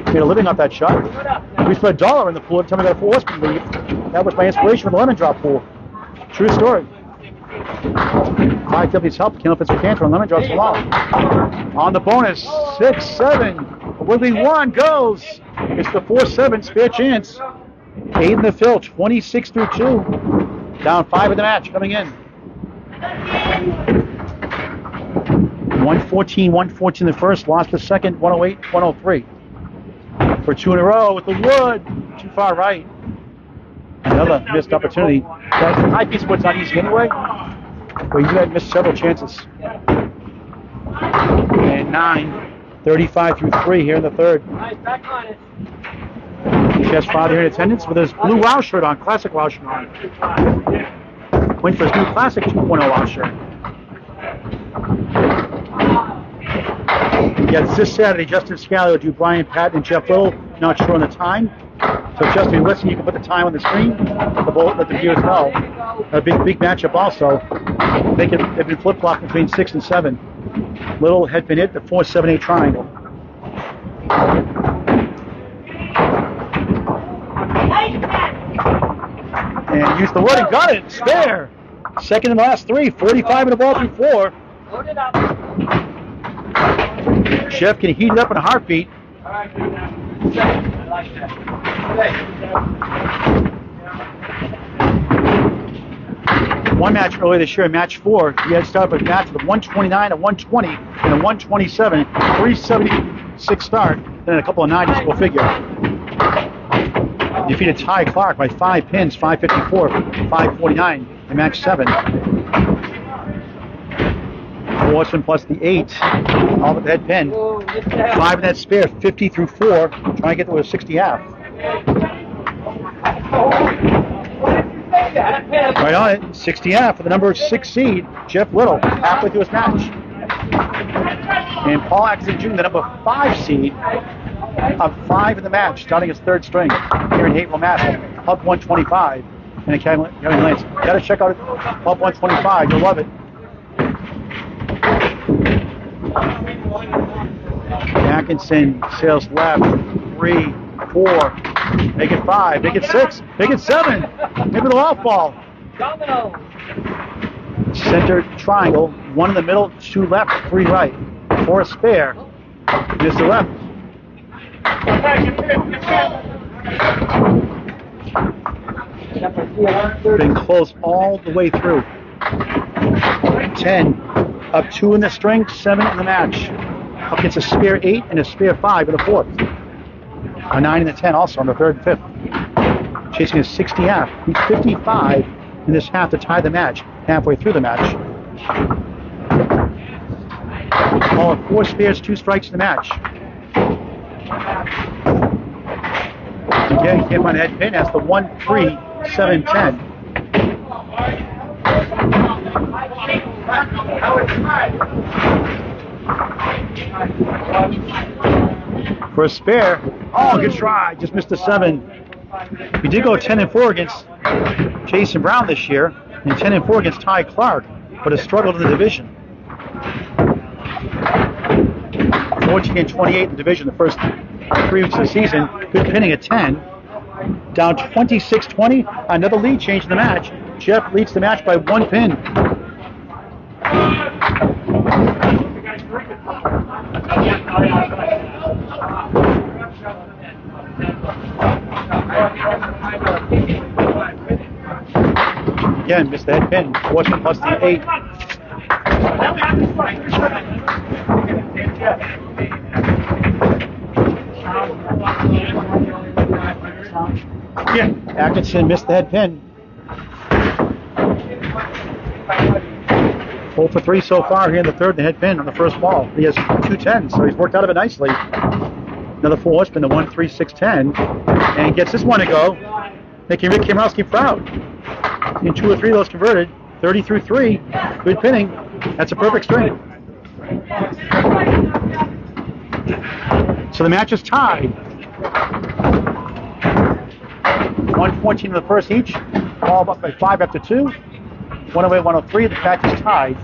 Made a living off that shot. We spent $1 in the pool every time I got a 4-spin lead. That was my inspiration for the lemon drop pool. True story. 5 Phillies help. Candlepin's for Cantor and lemon drops along. On the bonus, 6, 7. Woodley 1 goes. It's the 4-7, spare chance. 8 in the fill, 26 through 2. Down 5 in the match, coming in. 114, 114 the first, lost the second, 108, 103. For 2 in a row with the wood. Too far right. Another missed opportunity. That high piece wood's not easy anyway, but you had missed several chances. And 9, 35 through 3 here in the third. Back on it. Chef's father here in attendance with his blue WOW shirt on, classic WOW shirt on. Waiting for his new classic 2.0 WOW shirt. Yeah, it's this Saturday. Justin Scally will do Brian Patton and Jeff Little. Not sure on the time. So Justin, listen, you can put the time on the screen. Let the viewers know. A big matchup also. They've been flip-flopped between 6 and 7. Little had been hit the 4-7-8 triangle. And used the wood and got it. Spare. Second in the last 3. 45 in the ball through 4. Load it up. Jeff can heat it up in a heartbeat. All right, do that. I like that. One match earlier this year, match 4, he had started with a match with a 129, a 120, and a 127, 376 start, then a couple of 90s, go figure. Defeated Ty Clark by 5 pins, 554, 549 in match 7. Horseman plus the 8, all but the head pin. 5 in that spare, 50 through 4, trying to get to a 60 half. Right on it, 60 half for the number 6 seed, Jeff Little, halfway through his match. And Paul Atkinson Jr., the number 5 seed, of 5 in the match, starting his 3rd string here in Haverhill, Mass. Pub 125 in Academy Lance. Got to check out Pub 125, you'll love it. Atkinson sails left, 3, 4, make it 5, make it 6, make it 7, maybe the off ball. Domino. Center triangle, 1 in the middle, 2 left, 3 right. 4 spare, just the left. Been close all the way through. 10, up 2 in the string, 7 in the match. Up gets a spare 8 and a spare 5 in the 4th. A 9 and a 10 also on the 3rd and 5th. Chasing a 60 half. He's 55 in this half to tie the match, halfway through the match. All 4 spares, 2 strikes in the match. Again, he can't find a head pin. That's the 1, 3, 7, 10. For a spare. Oh, good try. Just missed a 7. We did go 10 and 4 against Jason Brown this year, and 10 and 4 against Ty Clark, but has struggled in the division. 14 and 28 in the division the first 3 weeks of the season. Good pinning at 10. Down 26-20. Another lead change in the match. Jeff leads the match by 1 pin. Again, missed the head pin. Horseman plus the 8. Yeah, Atkinson missed the head pin. 4 for 3 so far here in the 3rd, the head pin on the first ball. He has 2 10s, so he's worked out of it nicely. Another 4 horseman, the 1, 3, 6, 10. And he gets this one to go, making Rick Kimrowski proud. In 2 or 3 of those converted, 30 through 3. Good pinning. That's a perfect string. So the match is tied. 114 in the first each. All up by 5 after 2. 108, 103. The match is tied.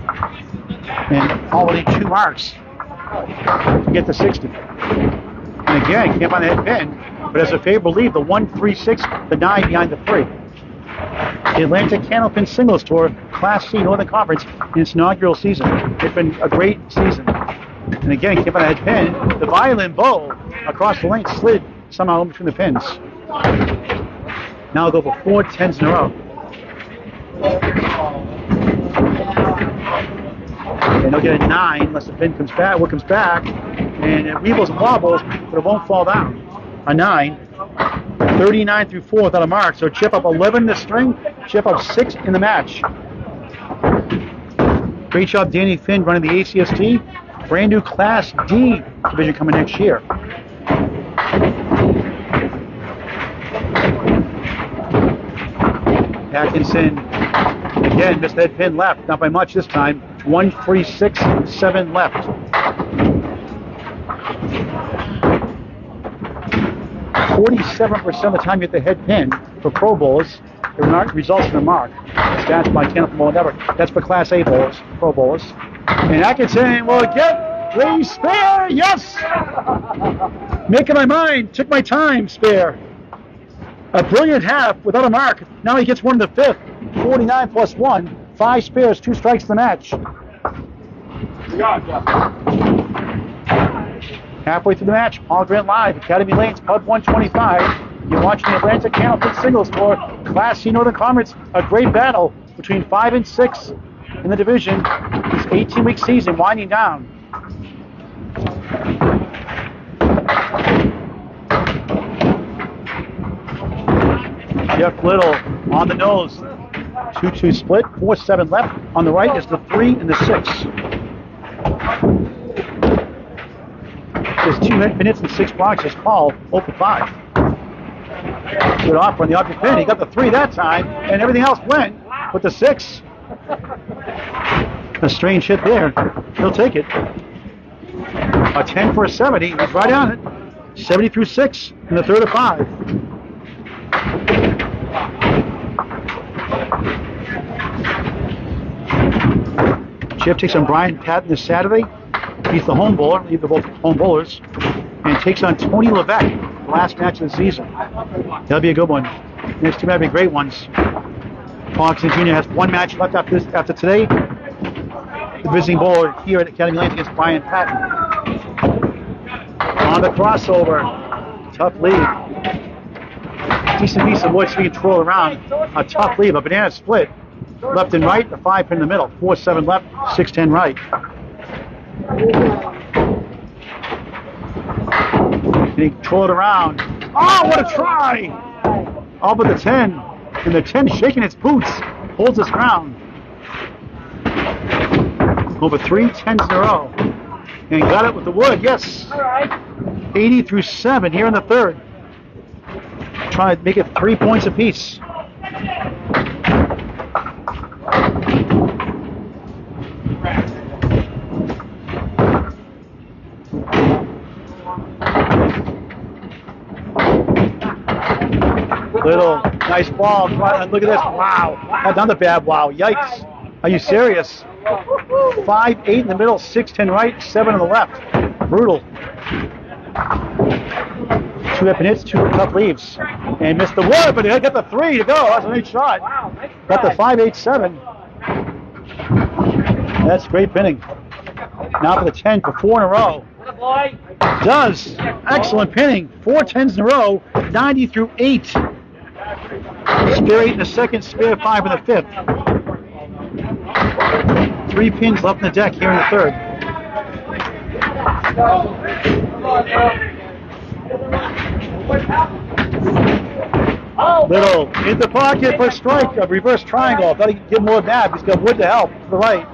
And already 2 marks to get to 60. And again, can't find the head pin. But as a favorable lead, the 1, 3, 6, the 9 behind the 3. The Atlantic Candlepin Singles Tour, Class C Northern Conference, in its inaugural season. It's been a great season. And again, keep on the head pin. The violin bow across the lane, slid somehow in between the pins. Now they'll go for 4 10s in a row. And they'll get a 9 unless the pin comes back. What comes back, and it weebles and wobbles, but it won't fall down. A 9. 39 through 4 without a mark. So chip up 11 in the string, chip up 6 in the match. Great job, Danny Finn, running the ACST. Brand new Class D division coming next year. Atkinson, again, missed that pin left. Not by much this time. 146.7 left. 47% of the time you hit the head pin for Pro Bowlers. It results in a mark. Stats by Candlepin Bowling Network. That's for Class A bowlers, Pro Bowlers. And Atkinson will get the spare. Yes! Making my mind. Took my time, spare. A brilliant half without a mark. Now he gets one in the fifth. 49 plus 1. 5 spares, 2 strikes in the match. Halfway through the match, Paul Grant Live, Academy Lanes, Pub 125. You're watching the Atlantic Candlepin Singles for Class C Northern Conference. A great battle between 5 and 6 in the division. This 18-week season winding down. Jeff Little on the nose. 2-2 split, 4-7 left. On the right is the 3 and the 6. There's 2 minutes and 6 blocks. It's Paul, 0-5. Good offer on the object pin. He got the 3 that time, and everything else went with the 6. A strange hit there. He'll take it. A 10 for a 70. He's right on it. 70 through 6 in the 3rd of 5. Chip takes on Brian Patton this Saturday. He's the home bowler. They're both home bowlers. And takes on Tony Levesque, the last match of the season. That'll be a good one. Next two might be great ones. Paul Atkinson Jr. has 1 match left after today. The visiting bowler here at Academy Lanes against Brian Patton. On the crossover. Tough lead. Decent piece of wood so we can twirl around. A tough lead, a banana split. Left and right, the 5 pin in the middle. 4-7 left, 6-10 right. And he twirled around. Oh, what a try! All but the 10. And the 10 shaking its boots. Holds its ground. Over 3 10s in a row. And got it with the wood, yes. 80 through 7 here in the 3rd. Trying to make it 3 points apiece. Little nice ball. Look at this. Wow. Another bad wow. Yikes. Are you serious? 5-8 in the middle, 6-10 right, 7 on the left. Brutal. 2 up and hits, 2 tough leaves. And missed the wood, but he got the 3 to go. That's a nice shot. Got the 5-8-7. That's great pinning. Now for the 10 for 4 in a row. Does. Excellent pinning. 4 10s in a row, 90 through 8. Spare 8 in the 2nd, spare 5 in the 5th. 3 pins left in the deck here in the 3rd. Little in the pocket for a strike, a reverse triangle. Thought he'd give more nab. He's got wood to help to the right.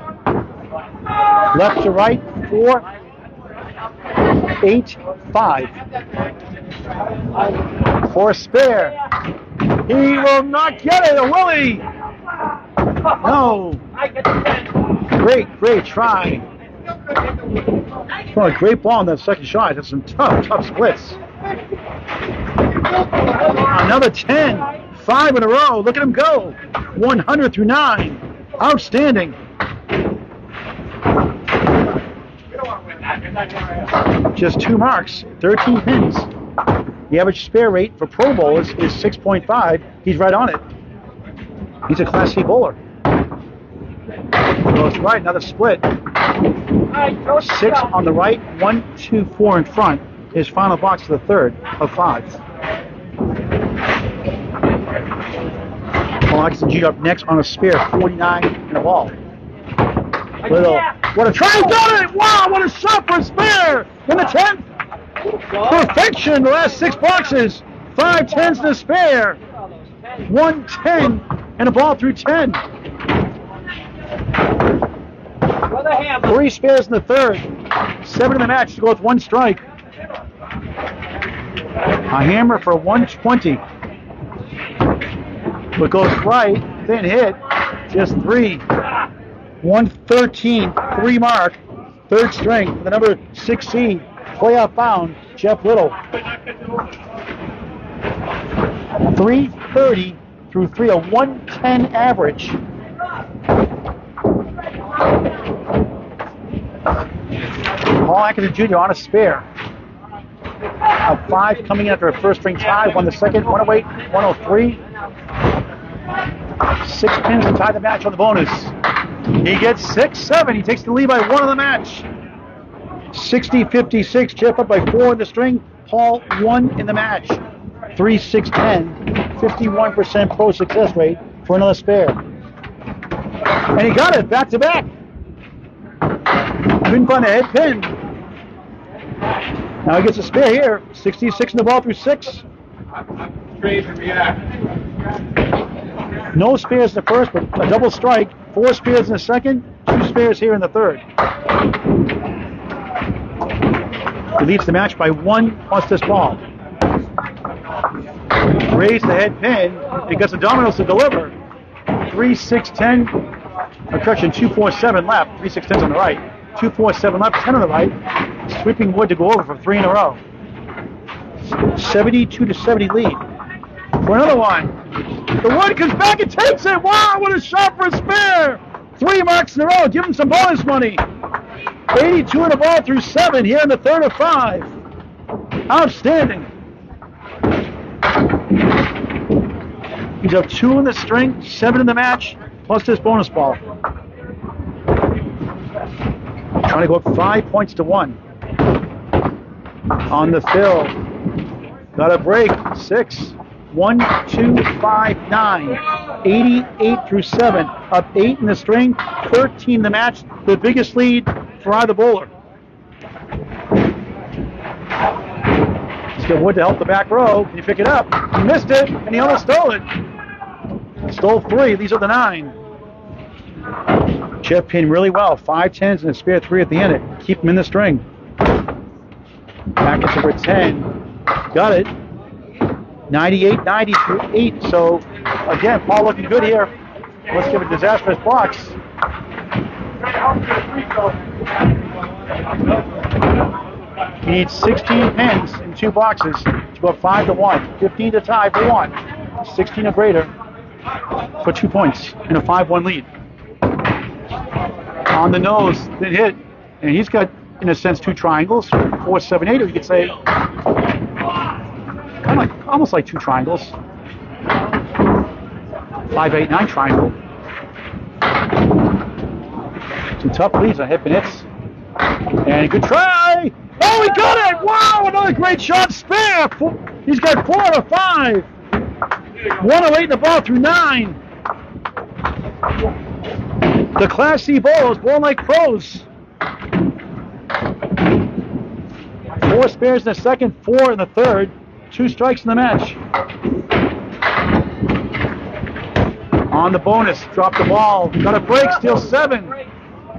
Left to right, 4, 8, 5. For a spare. He will not get it, or will he? No. Great try. Oh, a great ball on that 2nd shot. That's some tough splits. Another 10. 5 in a row. Look at him go. 100 through 9. Outstanding. Just 2 marks, 13 pins. The average spare rate for Pro Bowlers is 6.5. He's right on it. He's a Class C bowler. Goes right, another split. 6 on the right, 1, 2, 4 in front. his final box to the third of 5. Paul Atkinson Jr. up next on a spare, 49 and a ball. What a try! Got it! Wow, what a shot for a spare in the 10th. Perfection in the last 6 boxes. 5 10s to the spare. 110 and a ball through 10. 3 spares in the third. 7 in the match to go with 1 strike. A hammer for 120. But goes right, thin hit, just 3. 113, 3 mark, 3rd string, the number 6 seed, playoff bound, Jeff Little. 330 through 3, a 110 average. Paul Atkinson Jr. on a spare. A 5 coming in after a first string tie, won the second, 108, 103. 6 pins to tie the match on the bonus. He gets 6-7. He takes the lead by 1 on the match. 60-56. Jeff up by 4 in the string. Paul 1 in the match. 3-6-10. 51% pro success rate for another spare. And he got it back to back. Couldn't find a head pin. Now he gets a spare here. 66 in the ball through 6. No spares in the first, but a double strike. 4 spares in the second, 2 spares here in the third. He leads the match by 1 plus this ball. Raise the head pin. He got the dominoes to deliver. 3-6-10. Correction, 2-4-7 left. 3-6-10's on the right. 2-4-7 left, 10 on the right. Sweeping wood to go over for 3 in a row. 72-70 lead. For another one. The wood comes back and takes it. Wow, what a shot for a spare. 3 marks in a row. Give him some bonus money. 82 in the ball through 7 here in the third of 5. Outstanding. He's up 2 in the string, 7 in the match, plus this bonus ball. Trying to go up 5 points to 1. On the fill. Got a break. 6. 1, 2, 5, 9. 88 through 7. Up 8 in the string, 13 in the match. The biggest lead for either bowler. He's got wood to help the back row. Can you pick it up? He missed it, and he almost stole it. Stole 3. These are the 9. Jeff pinned really well. 5 10s and a spare 3 at the end. Keep him in the string. Back at number 10. Got it. 98-90 through 8. So, again, Paul looking good here. Let's give a disastrous box. He needs 16 pins in 2 boxes to go up 5 to 1. 15 to tie for 1. 16 or greater for 2 points in a 5-1 lead. On the nose, thin hit, and he's got, in a sense, 2 triangles, 4, 7, 8, or you could say, kind of like, almost like 2 triangles. 5, 8, 9 triangle. Some tough leads on hip and hits. And good try! Oh, he got it! Wow, another great shot, spare! He's got 4 out of 5. 108 in the ball through 9. The Class C bowlers bowling like pros. 4 spares in the second, 4 in the third. 2 strikes in the match. On the bonus, drop the ball. Got a break, steal 7.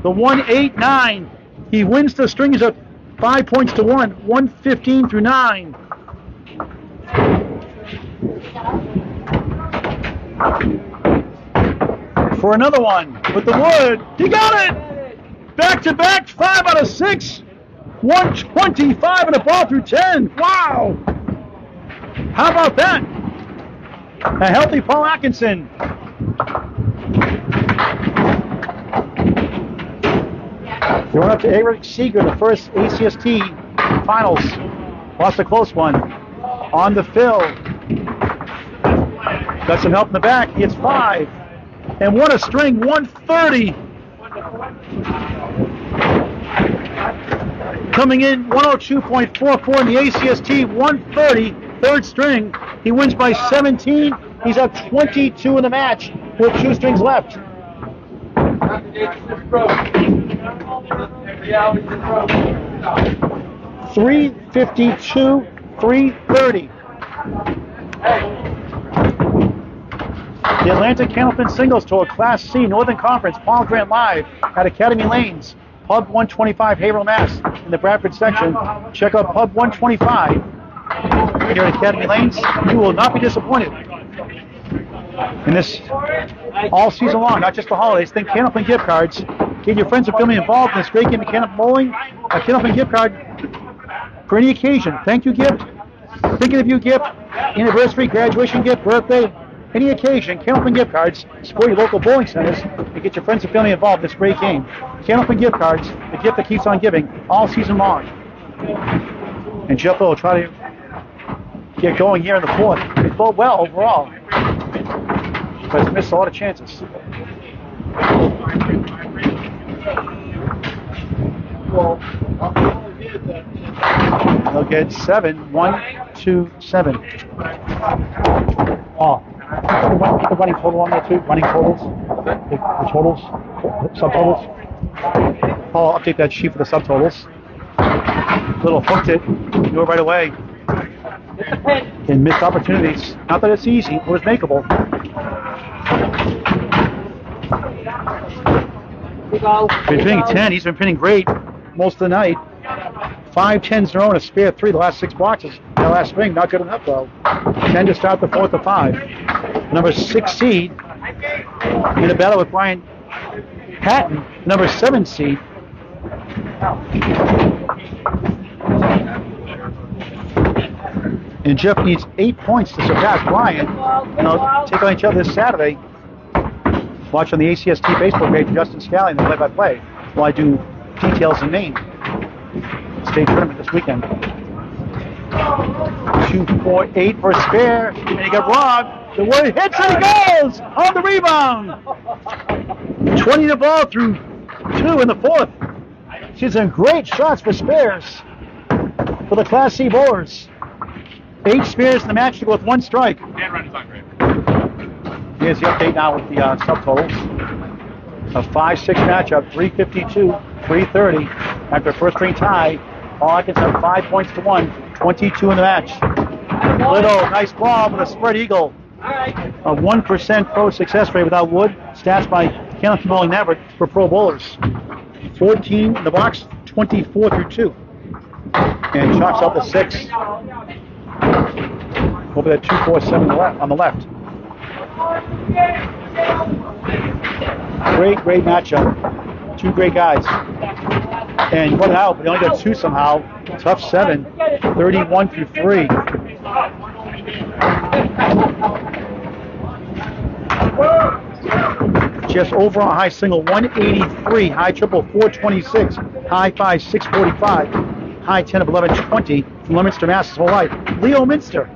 The 1-8-9. He wins the string. He's up 5 points to 1. 115 through 9. For another one with the wood. He got it! Back to back, 5 out of 6. 125 and a ball through 10. Wow! How about that? A healthy Paul Atkinson. Going up to Eric Seeger, the first ACST finals. Lost a close one. On the fill. Got some help in the back. He hits 5. And what a string, 130. coming in 102.44 in the ACST, 130, third string. He wins by 17. He's up 22 in the match with 2 strings left. 352, 330. The Atlantic Candlepin Singles Tour, Class C, Northern Conference, Paul Grant Live at Academy Lanes, Pub 125, Haverhill, Mass. In the Bradford section, check out Pub 125 here at Academy Lanes. You will not be disappointed. In this all season long, not just the holidays. Think Candlepin gift cards. Get your friends and family involved in this great game of Candlepin bowling. A Candlepin gift card for any occasion. Thank you gift, thinking of you gift, anniversary, graduation gift, birthday, any occasion. Candlepin gift cards. Support your local bowling centers and get your friends and family involved in this great game. Candlepin gift cards, the gift that keeps on giving all season long. And Jeff will try to get going here in the 4th. They bowled well overall, but it's missed a lot of chances. They'll get 7, 1, 2, 7. Oh, keep the running total on there too. Running totals, the totals, subtotals. I'll update that sheet for the subtotals. Little hooked it, do it right away. And missed opportunities. Not that it's easy, it was makeable. Been pinning 10. He's been pinning great most of the night. 5 10s in a row and a spare 3 the last 6 boxes. That last spring, not good enough though. 10 to start the 4th of 5. Number 6 seed in a battle with Brian Patton, number 7 seed. And Jeff needs 8 points to surpass Brian. And they'll take on each other this Saturday. Watch on the ACST Facebook page, Justin Scally in the play-by-play, while I do details in Maine. State tournament this weekend. 2-4-8 for a spare, and he got robbed. The one hits and he goes on the rebound. 20 to ball through 2 in the 4th. She's some great shots for spares for the Class C bowlers. 8 spares in the match to go with 1 strike. Here's the update now with the subtotals. A 5-6 matchup, 352, 330. After a first string tie, Paul Atkinson 5 points to 1, 22 in the match. Little, nice ball with a spread eagle. A 1% pro success rate without wood. Stats by Candlepin Bowling Network for pro bowlers. 14 in the box, 24 through 2. And chops out the 6. Over that 2-4-7 on the left. Great matchup. 2 great guys. And what out, but they only got 2 somehow. Tough 7. 31 through 3. Just over on high single 183, high triple 426, high 5 645, high 10 of 1120 from Leominster, Mass. His whole life. Leo Minster,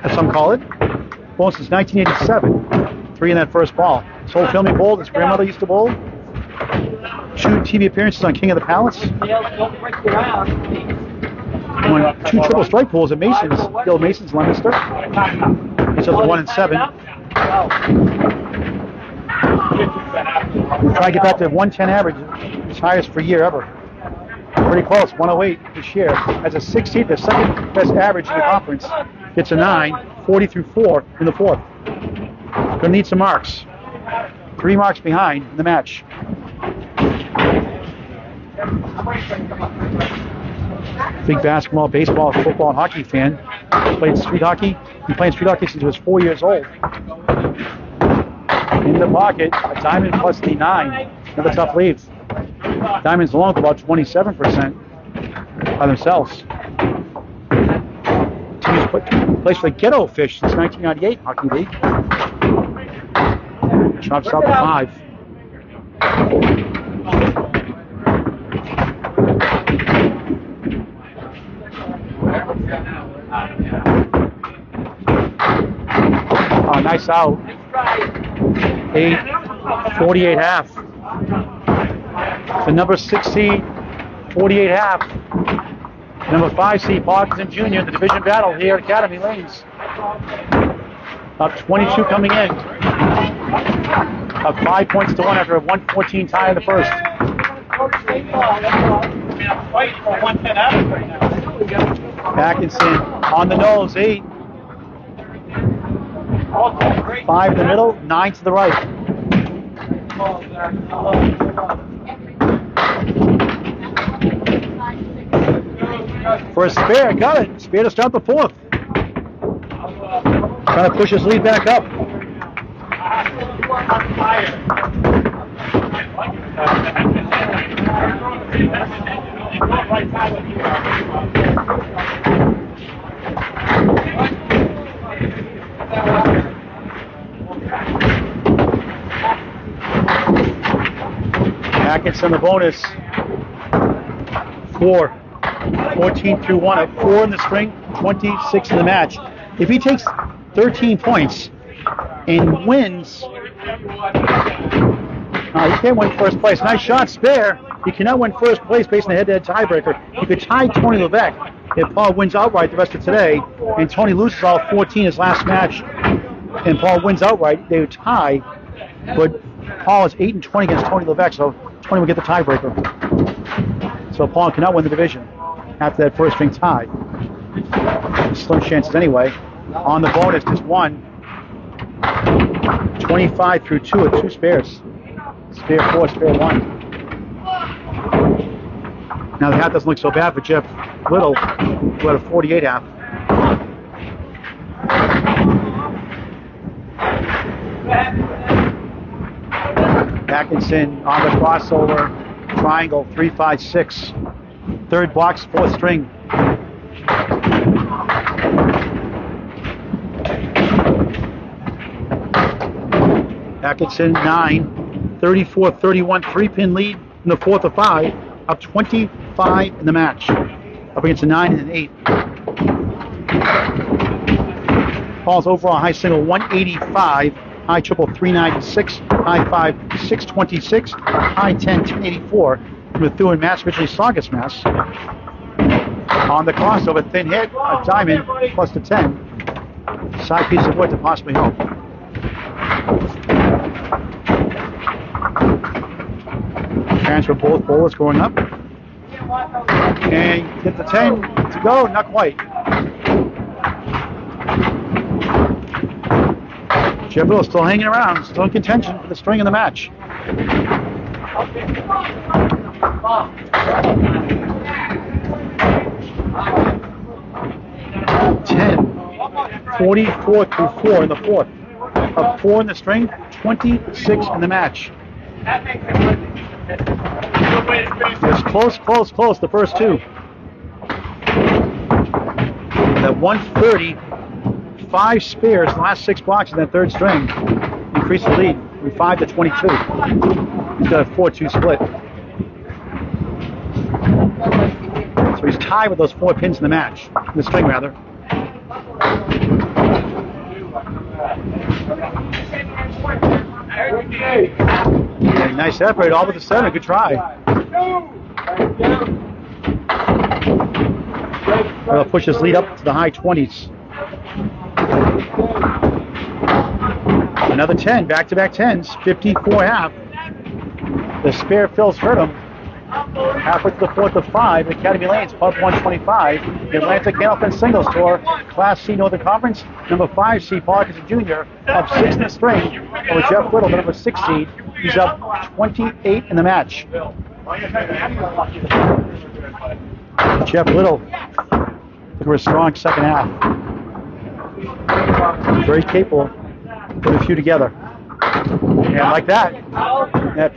as some call it. Bowled since 1987. 3 in that first ball. His whole family bowled. His grandmother used to bowl. 2 TV appearances on King of the Palace. Won 2 triple strike pools at Mason's, Gil Mason's Leominster. He's up to 1 and 7. We'll try to get back to 110 average, his highest for a year ever. Pretty close, 108 this year. As a 16th, the second best average in the conference. Gets a 9, 40 through 4 in the 4th. Gonna need some marks. 3 marks behind in the match. Big basketball, baseball, football, and hockey fan. Played street hockey. He played street hockey since he was 4 years old. In the pocket, a diamond plus the 9. Another tough lead. Diamonds alone with about 27% by themselves. Teams plays for the Ghetto Fish since 1998 Hockey League. Chops out the 5. Oh, nice out. 8, 48 half. The number 6 seed 48.5. Number 5 seed Parkinson Jr. in the division battle here at Academy Lanes. Up 22 coming in. Up 5 points to 1 after a 114 tie in the first. Atkinson on the nose, 8. 5 in the middle, 9 to the right. For a spare, got it. Spare to start the fourth. Trying to push his lead back up. Atkinson the bonus. 4. 14 through 1 at 4 in the string, 26 in the match. If he takes 13 points and wins, he can't win first place. Nice shot, spare. He cannot win first place based on the head-to-head tiebreaker. He could tie Tony Levesque if Paul wins outright the rest of today, and Tony loses all 14 his last match, and Paul wins outright. They would tie, but Paul is 8-20 against Tony Levesque, so Tony will get the tiebreaker. So Paul cannot win the division after that first string tie. Slim chances anyway. On the bonus, just 1. 25 through 2 at 2 spares. Spare 4, spare 1. Now the half doesn't look so bad for Jeff Little, who had a 48 half. Atkinson on the crossover, triangle, 3, 5, 6. Third box, fourth string. Atkinson, 9. 34-31, 3-pin lead in the fourth of 5. Up 25 in the match. Up against a 9 and an 8. Paul's overall high single, 185. High triple, 396. High 5, 626. High 10, 1084. Methuen Mass, originally Saugus Mass. On the crossover, thin hit, a diamond, plus the 10. Side piece of wood to possibly help. Transfer both bowlers going up. And get the 10 to go, not quite. Jeff Little still hanging around, still in contention for the string in the match. 10, 44 through 4 in the fourth. Up 4 in the string, 26 in the match. It's close, the first 2. At 130, 5 spares in the last 6 blocks in that third string. Increase the lead from 5 to 22. He's got a 4-2 split. So he's tied with those 4 pins in the match, in the string rather. Yeah, nice effort, all but the 7, good try. That'll push his lead up to the high 20s. Another 10, back-to-back 10s, 54 half. The spare fills hurt him. Halfway to the fourth of 5, Academy Lanes, Pub 125. The Atlanta Candlepin Singles Tour, Class C Northern Conference. Number 5 seed Parkinson Jr. up 6 in the string over Jeff Little, the number 6 seed. He's up 28 in the match. Jeff Little for a strong second half. Very capable. Put a few together. And like that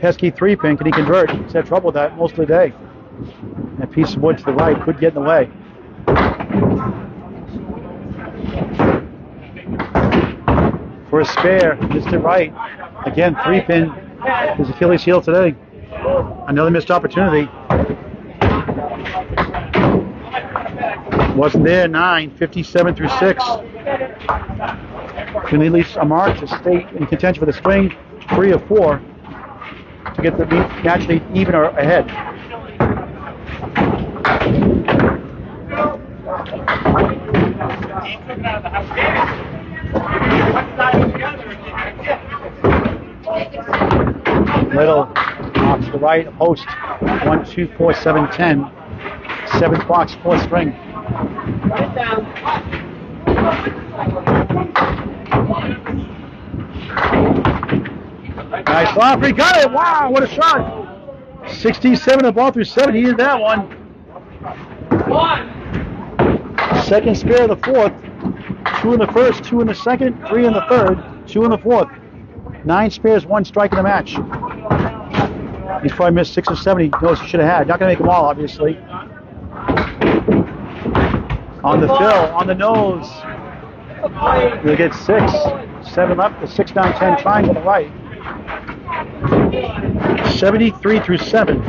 pesky 3-pin, can he convert? He's had trouble with that most of the day. That piece of wood to the right could get in the way. For a spare, missed it right. Again, 3-pin, his Achilles heel today. Another missed opportunity. Wasn't there, 9, 57 through 6. Can at least a mark to stay in contention for the string, 3 of 4, to get the match lead even or ahead. right, host 1, 2, 4, 7, 10. 7th box, 4th string. Get down. Nice off, he got it! Wow, what a shot! 67 the ball through 7, he did that one. 1. Second spare of the 4th. 2 in the first, 2 in the second, 3 in the third, 2 in the 4th. 9 spares, 1 strike in the match. He's probably missed 6 or 7 he knows he should have had. Not going to make them all, obviously. On the fill, on the nose. He'll get 6. 7 left, the 6, 9, 10 triangle to the right. 73 through 7.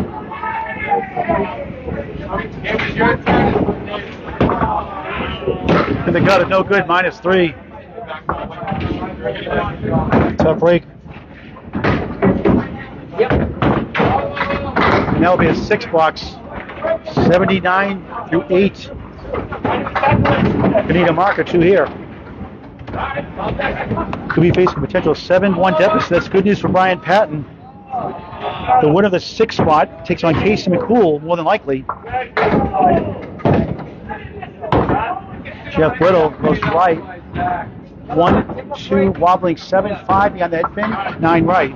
And they got it, no good, -3. Tough break. Yep. And that'll be a 6 box. 79 through 8. We need a mark or 2 here. Could be facing a potential 7-1 deficit. That's good news for Brian Patton. The winner of the 6th spot takes on Casey McCool, more than likely. Jeff Whittle goes right. 1, 2, wobbling 7, 5 behind the head pin, 9 right.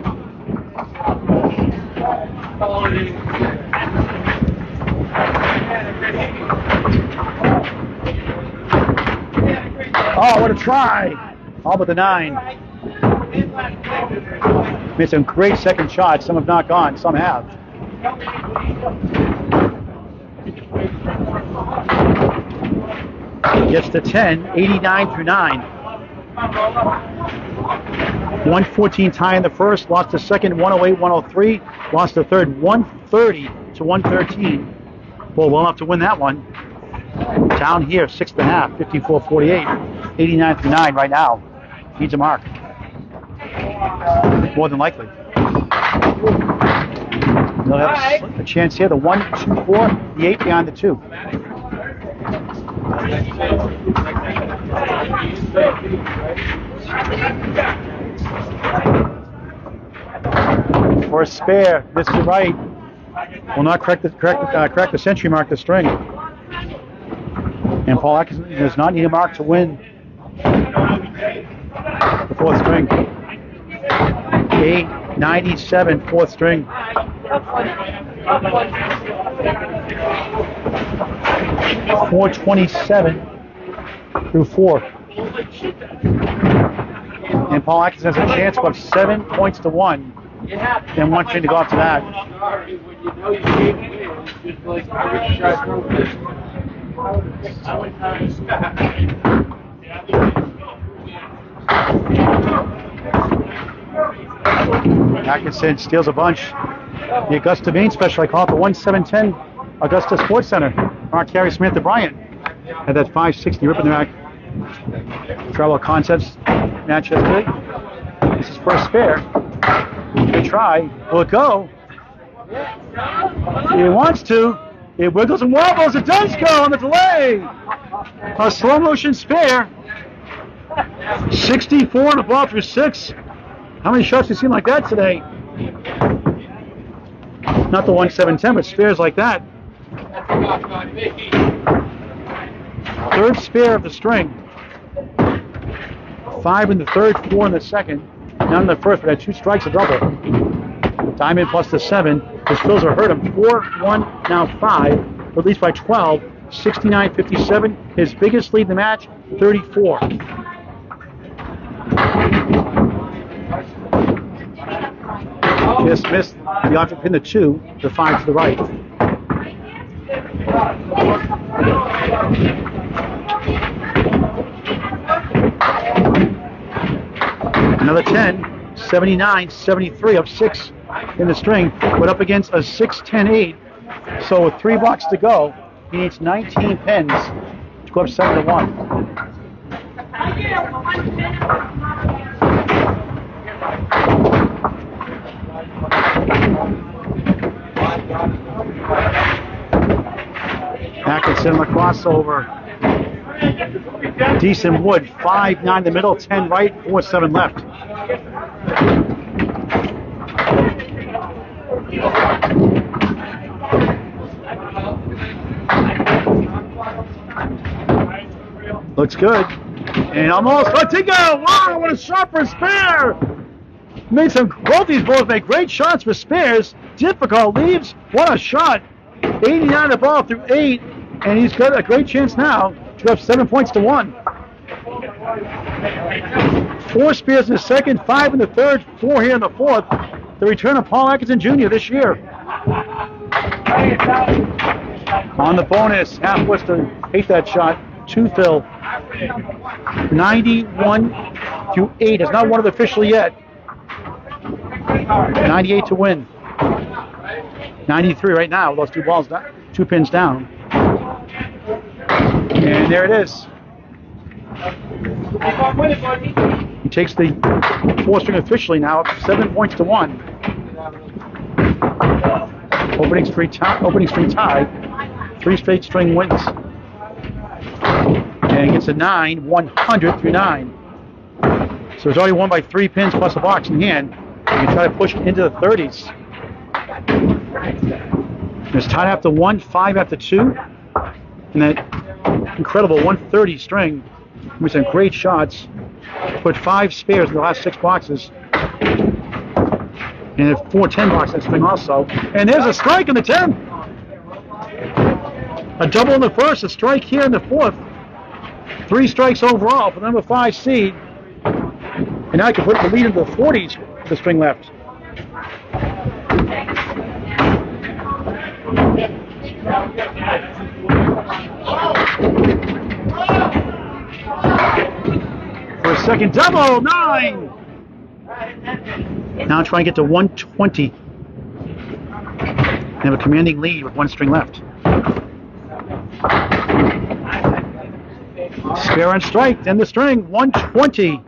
Oh, what a try! All but the 9. Made some great second shots. Some have not gone, some have. Gets to 10, 89 through 9. 114 tie in the first, lost the second, 108, 103, lost the third, 130 to 113. Well, we'll have to win that one. Down here, 6.5, 54-48, 89 through 9 right now. Needs a mark. More than likely. They'll have a chance here. The 1, 2, 4, the 8 behind the 2. For a spare, this is right. Will not crack the century mark, the string. And Paul Atkinson does not need a mark to win the 4th string. 897, 4th string. 427 through 4. And Paul Atkinson has a chance of 7 points to 1. And 1 string to go after that. Atkinson steals a bunch. The Augusta main special, I call it the 1710 Augusta Sports Center. Mark Carey Samantha Bryant had that 560 rip in the back. Travel Concepts match yesterday. This is first spare. Good try. Will it go? It wants to. It wiggles and wobbles. It does go on the delay. A slow motion spare. 64 on the ball through 6. How many shots have you seen like that today? Not the 1710, but spares like that. 3rd spare of the string. 5 in the 3rd, 4 in the 2nd. None in the 1st, but had 2 strikes, a double. Diamond plus the 7. His fills are hurt him. 4, 1, now 5. At least by 12. 69-57. His biggest lead in the match, 34. Just missed the object pin, the 2, the 5 to the right. Another 10, 79-73, up 6 in the string, but up against a 6-10-8. So with 3 blocks to go, he needs 19 pins to go up 7-1. Atkinson on the crossover. Decent wood. 5-9 in the middle, 10 right, 4-7 left. Looks good. And almost let it go. Wow, what a shot for a spare. Both these balls make great shots for spares. Difficult leaves. What a shot. 89 the ball through 8. And he's got a great chance now to go up 7 points to 1. 4 spares in the second, 5 in the third, 4 here in the fourth. The return of Paul Atkinson Jr. this year. On the bonus, half Worcester, hate that shot. 2 Phil. 91 to 8. Has not won it officially yet. 98 to win. 93 right now. Those 2 balls, 2 pins down. And there it is. He takes the 4 string officially now, up 7 points to 1. Opening string tie. 3 straight string wins. And gets a 9, 100 through 9. So it's already won by 3 pins plus a box in hand. You can try to push into the 30s. It's tied after 1, 5 after 2. And that incredible 130 string with some great shots. Put 5 spares in the last 6 boxes. And 4 10 boxes in that string also. And there's a strike in the 10. A double in the first, a strike here in the fourth. 3 strikes overall for the number 5 seed. And now I can put the lead into the 40s with the string left. For a second double, 9! Now try and get to 120. And have a commanding lead with 1 string left. Spare and strike, then the string, 120.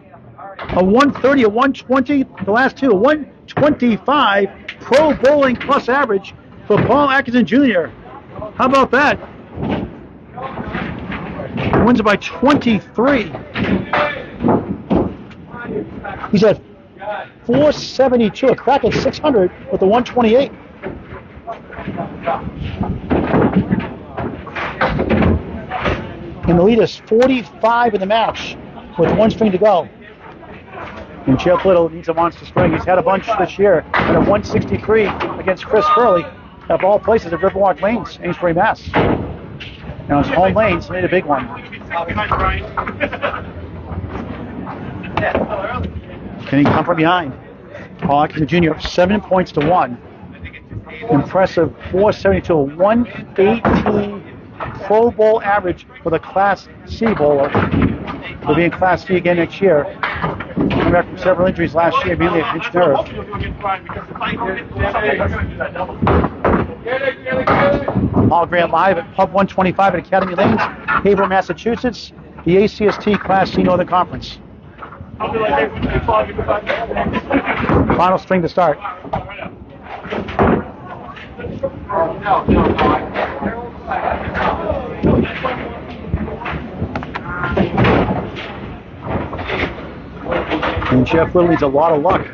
A 130, a 120, the last 2, a 125 pro bowling plus average for Paul Atkinson Jr. How about that? He wins it by 23. He's at 472, a crack at 600 with the 128. And the lead is 45 in the match with 1 string to go. And Jeff Little needs a monster string. He's had a bunch this year at a 163 against Chris Furley at all places at Riverwalk Lanes, Amesbury, Mass. Now it's home lanes, he made a big one. Can he come from behind? Paul Atkinson Jr. up 7 points to 1. Impressive 472, 118 Pro Bowl average for the Class C bowler. He'll be in Class C again next year. Coming back from several injuries last year, mainly a pinched nerve. Paul Grant live at Pub 125 at Academy Lanes, Haverhill, Massachusetts, the ACST Class C Northern Conference. Final string to start. And Jeff Little needs a lot of luck.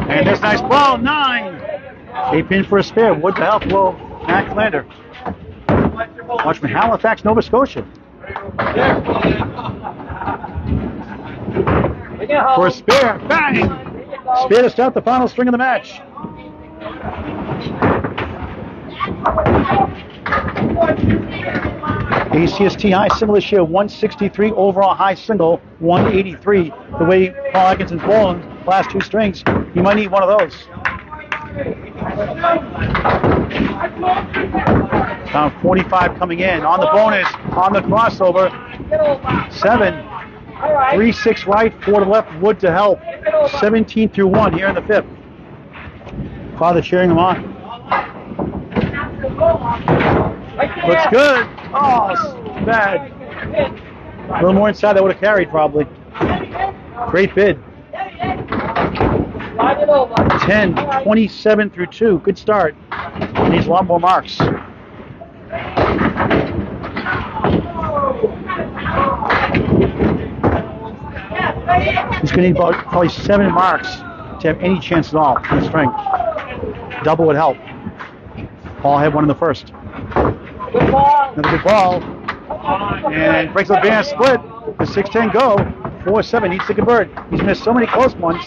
And this nice ball, 9. 8 pins for a spare. Wood to help will Matt Lander. Watch from Halifax, Nova Scotia. For a spare, bang! Spare to start the final string of the match. ACST high single this year, 163. Overall high single, 183. The way Paul Atkinson's bowling, last 2 strings, he might need one of those. Now 45 coming in. On the bonus, on the crossover. 7. 3, 6 right, 4 to left. Wood to help. 17 through 1 here in the 5th. Father cheering him on. Looks good. Oh, bad. A little more inside that would have carried probably. Great bid. 10, 27 through 2. Good start. Needs a lot more marks. He's going to need about probably 7 marks to have any chance at all in the string. Double would help. Paul had one in the first. Good ball. Another good ball. And breaks the band split. The 6-10 go. 4-7 needs to convert. He's missed so many close ones.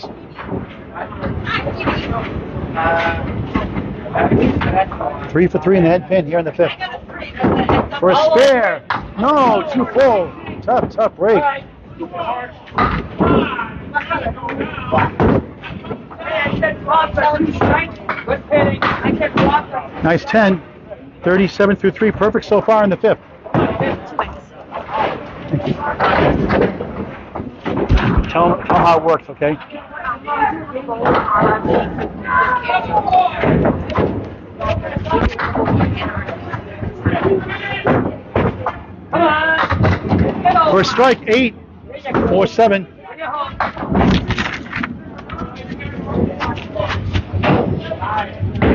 3 for 3 in the head pin here in the 5th. For a spare. No, too full. Tough break. Nice 10. 37 through 3. Perfect so far in the 5th. Thank you. Tell them how it works, okay? For a strike, 8. 4-7.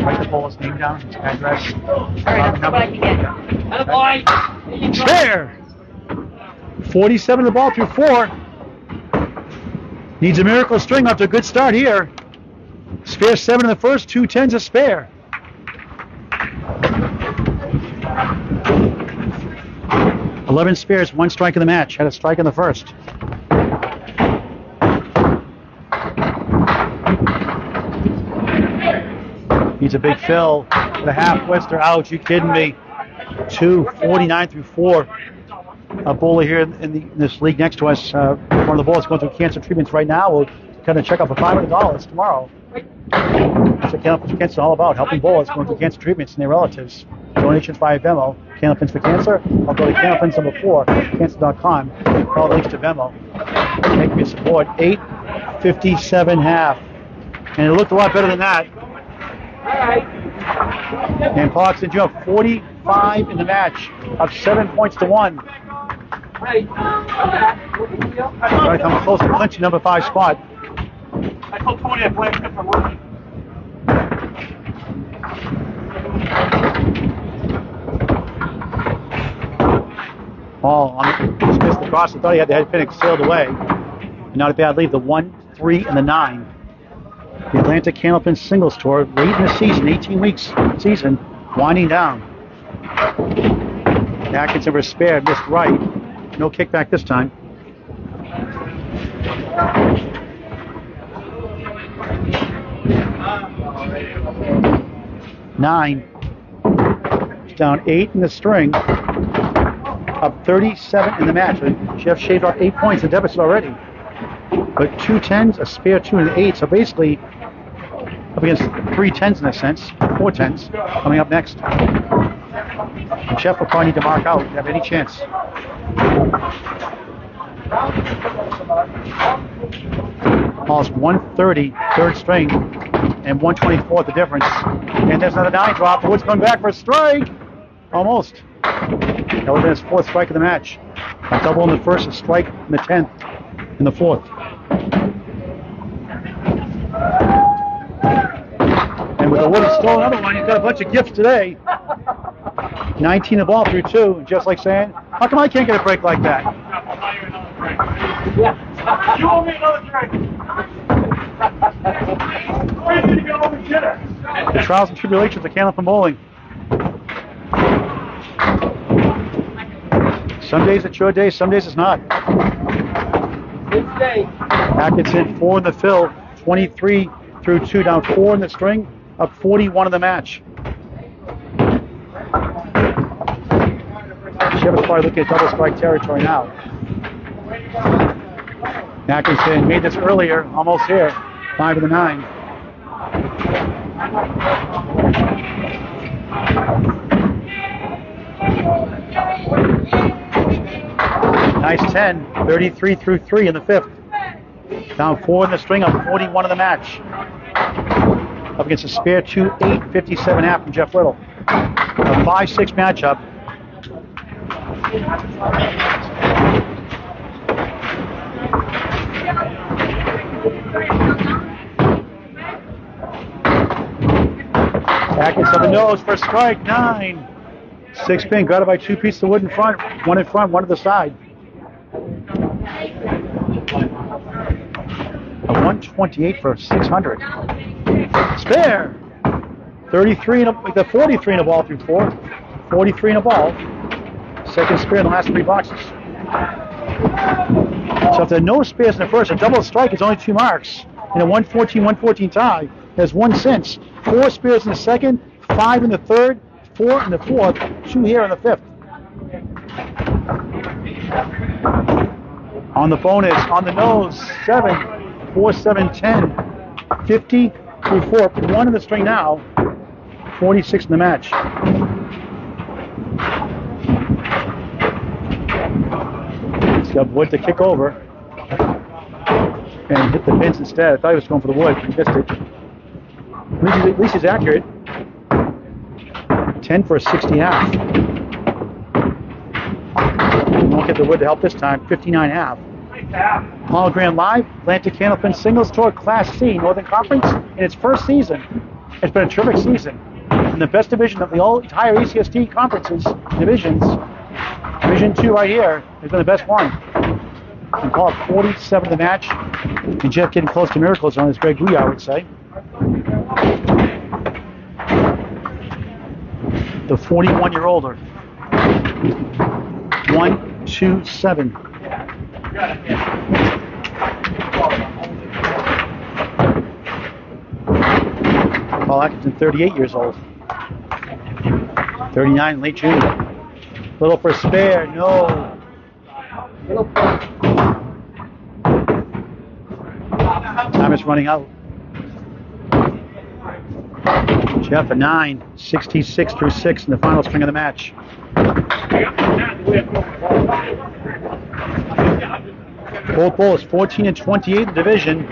Write the bowler's name down, his address. Spare! 47 the ball through 4. Needs a miracle string after a good start here. Spare 7 in the first, 2 10s a spare. $11 spares, 1 strike in the match. Had a strike in the first. Needs a big fill. The half Wester out. You kidding me? 2:49 through 4. A bowler here in this league next to us. One of the bowlers going through cancer treatments right now. We'll kind of check out for $500 tomorrow. That's what Candlepin for Cancer is all about, helping bowlers going through cancer treatments and their relatives. Donations via Venmo. Candlepin for Cancer. I'll go to Candlepin's number 4, cancer.com. All links to Venmo. Thank you for your support. 8:57 and it looked a lot better than that. And Parkson, you have 45 in the match, up 7 points to 1. Trying to come close to clinching number 5 spot. I told Tony I blamed him for working. Ball on the missed the cross. I thought he had the head pin sailed away. And not a bad lead. The 1, 3, and the 9. The Atlantic Candlepin Singles Tour, late in the season, 18 weeks season, winding down. Atkinson was spared, missed right. No kickback this time. Nine. Down 8 in the string. Up 37 in the match. Jeff shaved off 8 points in deficit already. But 2 10s, a spare 2 and an 8. So basically, up against 3 10s in a sense, 4 10s coming up next. And Jeff will probably need to mark out if you have any chance. Ball's 130, third string, and 124 the difference. And there's another 9 drop. The Woods coming back for a strike. Almost. That would have been his 4th strike of the match. A double in the first, a strike in the 10th, in the 4th. And with the Wood stole another one, he's got a bunch of gifts today. 19 the ball through 2, and just like saying, how come I can't get a break like that? Yeah. You owe me another drink. Where did you go over dinner? The trials and tribulations of Candlepin bowling. Some days it's your day, some days it's not. Good day. Atkinson 4 in the fill, 23 through 2, down 4 in the string, up 41 in the match. Chev's probably looking at double strike territory now. Atkinson made this earlier, almost here, 5 of the 9. Nice 10, 33 through 3 in the 5th. Down 4 in the string, up 41 in the match. Up against a spare 2, 8, 57 half from Jeff Little. A 5-6 matchup. Atkinson on the nose for a strike, 9. 6 pin, got it by 2 pieces of wood in front, 1 in front, 1 to the side. A 128 for 600. Spare. 33 in the 43 in a ball through 4. 43 in a ball. Second spare in the last 3 boxes. So if there are no spares in the first, a double strike is only 2 marks. In a 114-114 tie, there's 1 since. 4 spares in the second, 5 in the third, 4 in the fourth, 2 here in the fifth. On the bonus, on the nose, 7, 4, 7, 10, 50 through 4. 1 in the string now, 46 in the match. He's got wood to kick over and hit the pins instead. I thought he was going for the wood, he missed it. At least he's accurate. 10 for a 60 half. Won't get the wood to help this time. 59 half. Apollo Grand Live, Atlantic Candlepin Singles Tour Class C Northern Conference in its first season. It's been a terrific season. In the best division of the entire ACST conferences, divisions, Division 2 right here has been the best one. And call it 47 the match. And Jeff getting close to miracle zone, as Greg Guya would say. The 41-year-older. 1, 2, 7. Paul Atkinson, 38 years old. 39 late junior. Little for spare, no. Time is running out. Jeff a 9, 66 through 6 in the final string of the match. Both bowlers 14 and 28 in the division.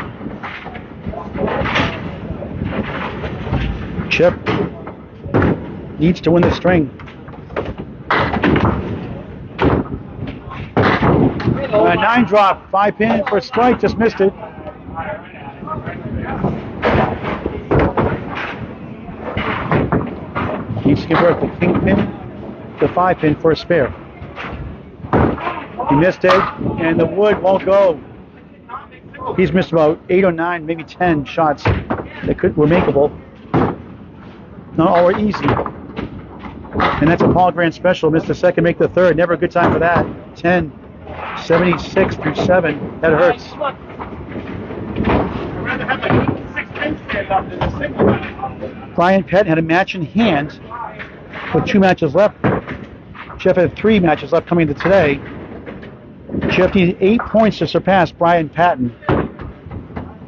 Chip needs to win the string. A 9 drop, 5 pin for a strike, just missed it. Needs to convert the king pin to 5 pin for a spare. He missed it, and the wood won't go. He's missed about 8 or 9, maybe 10 shots that were makeable. Not all were easy. And that's a Paul Grant special. Missed the second, make the third. Never a good time for that. 10, 76 through 7. That hurts. I'd rather have like 6 pin stand up than a single. Brian Patton had a match in hand with 2 matches left. Jeff had 3 matches left coming to today. Jeff needs 8 points to surpass Brian Patton.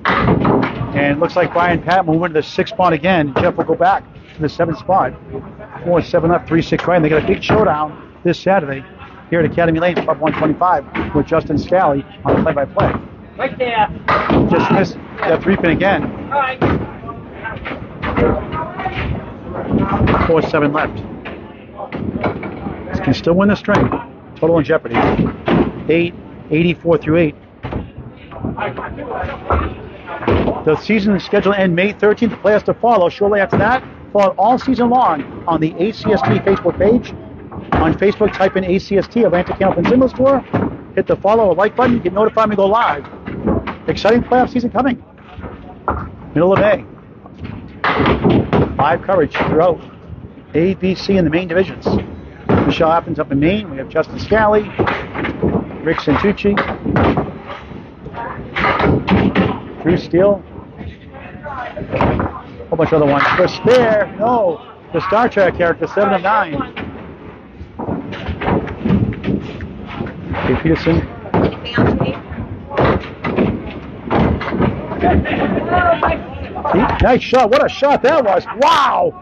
And it looks like Brian Patton will win the 6th spot again. Jeff will go back to the 7th spot. 4, 7 left, 3, 6 right. And they got a big showdown this Saturday here at Academy Lane, Club 125, with Justin Scally on the play-by-play. Right there. Just missed that 3 pin again. All right. 4, 7 left. This can still win the string. Total in jeopardy. 8, 84 through 8. The season is scheduled to end May 13th. The players to follow shortly after that. Follow all season long on the ACST Facebook page. On Facebook, type in ACST, Atlantic Candlepin Singles Tour. Hit the follow or like button. Get notified when we go live. Exciting playoff season coming. Middle of May. Live coverage throughout A, B, C, and the main divisions. Michelle Athens up in Maine. We have Justin Scally, Rick Santucci, Drew Steele, a whole bunch of other ones. For spare, no, the Star Trek character, 7 of 9. Dave Peterson. Nice shot. What a shot that was. Wow.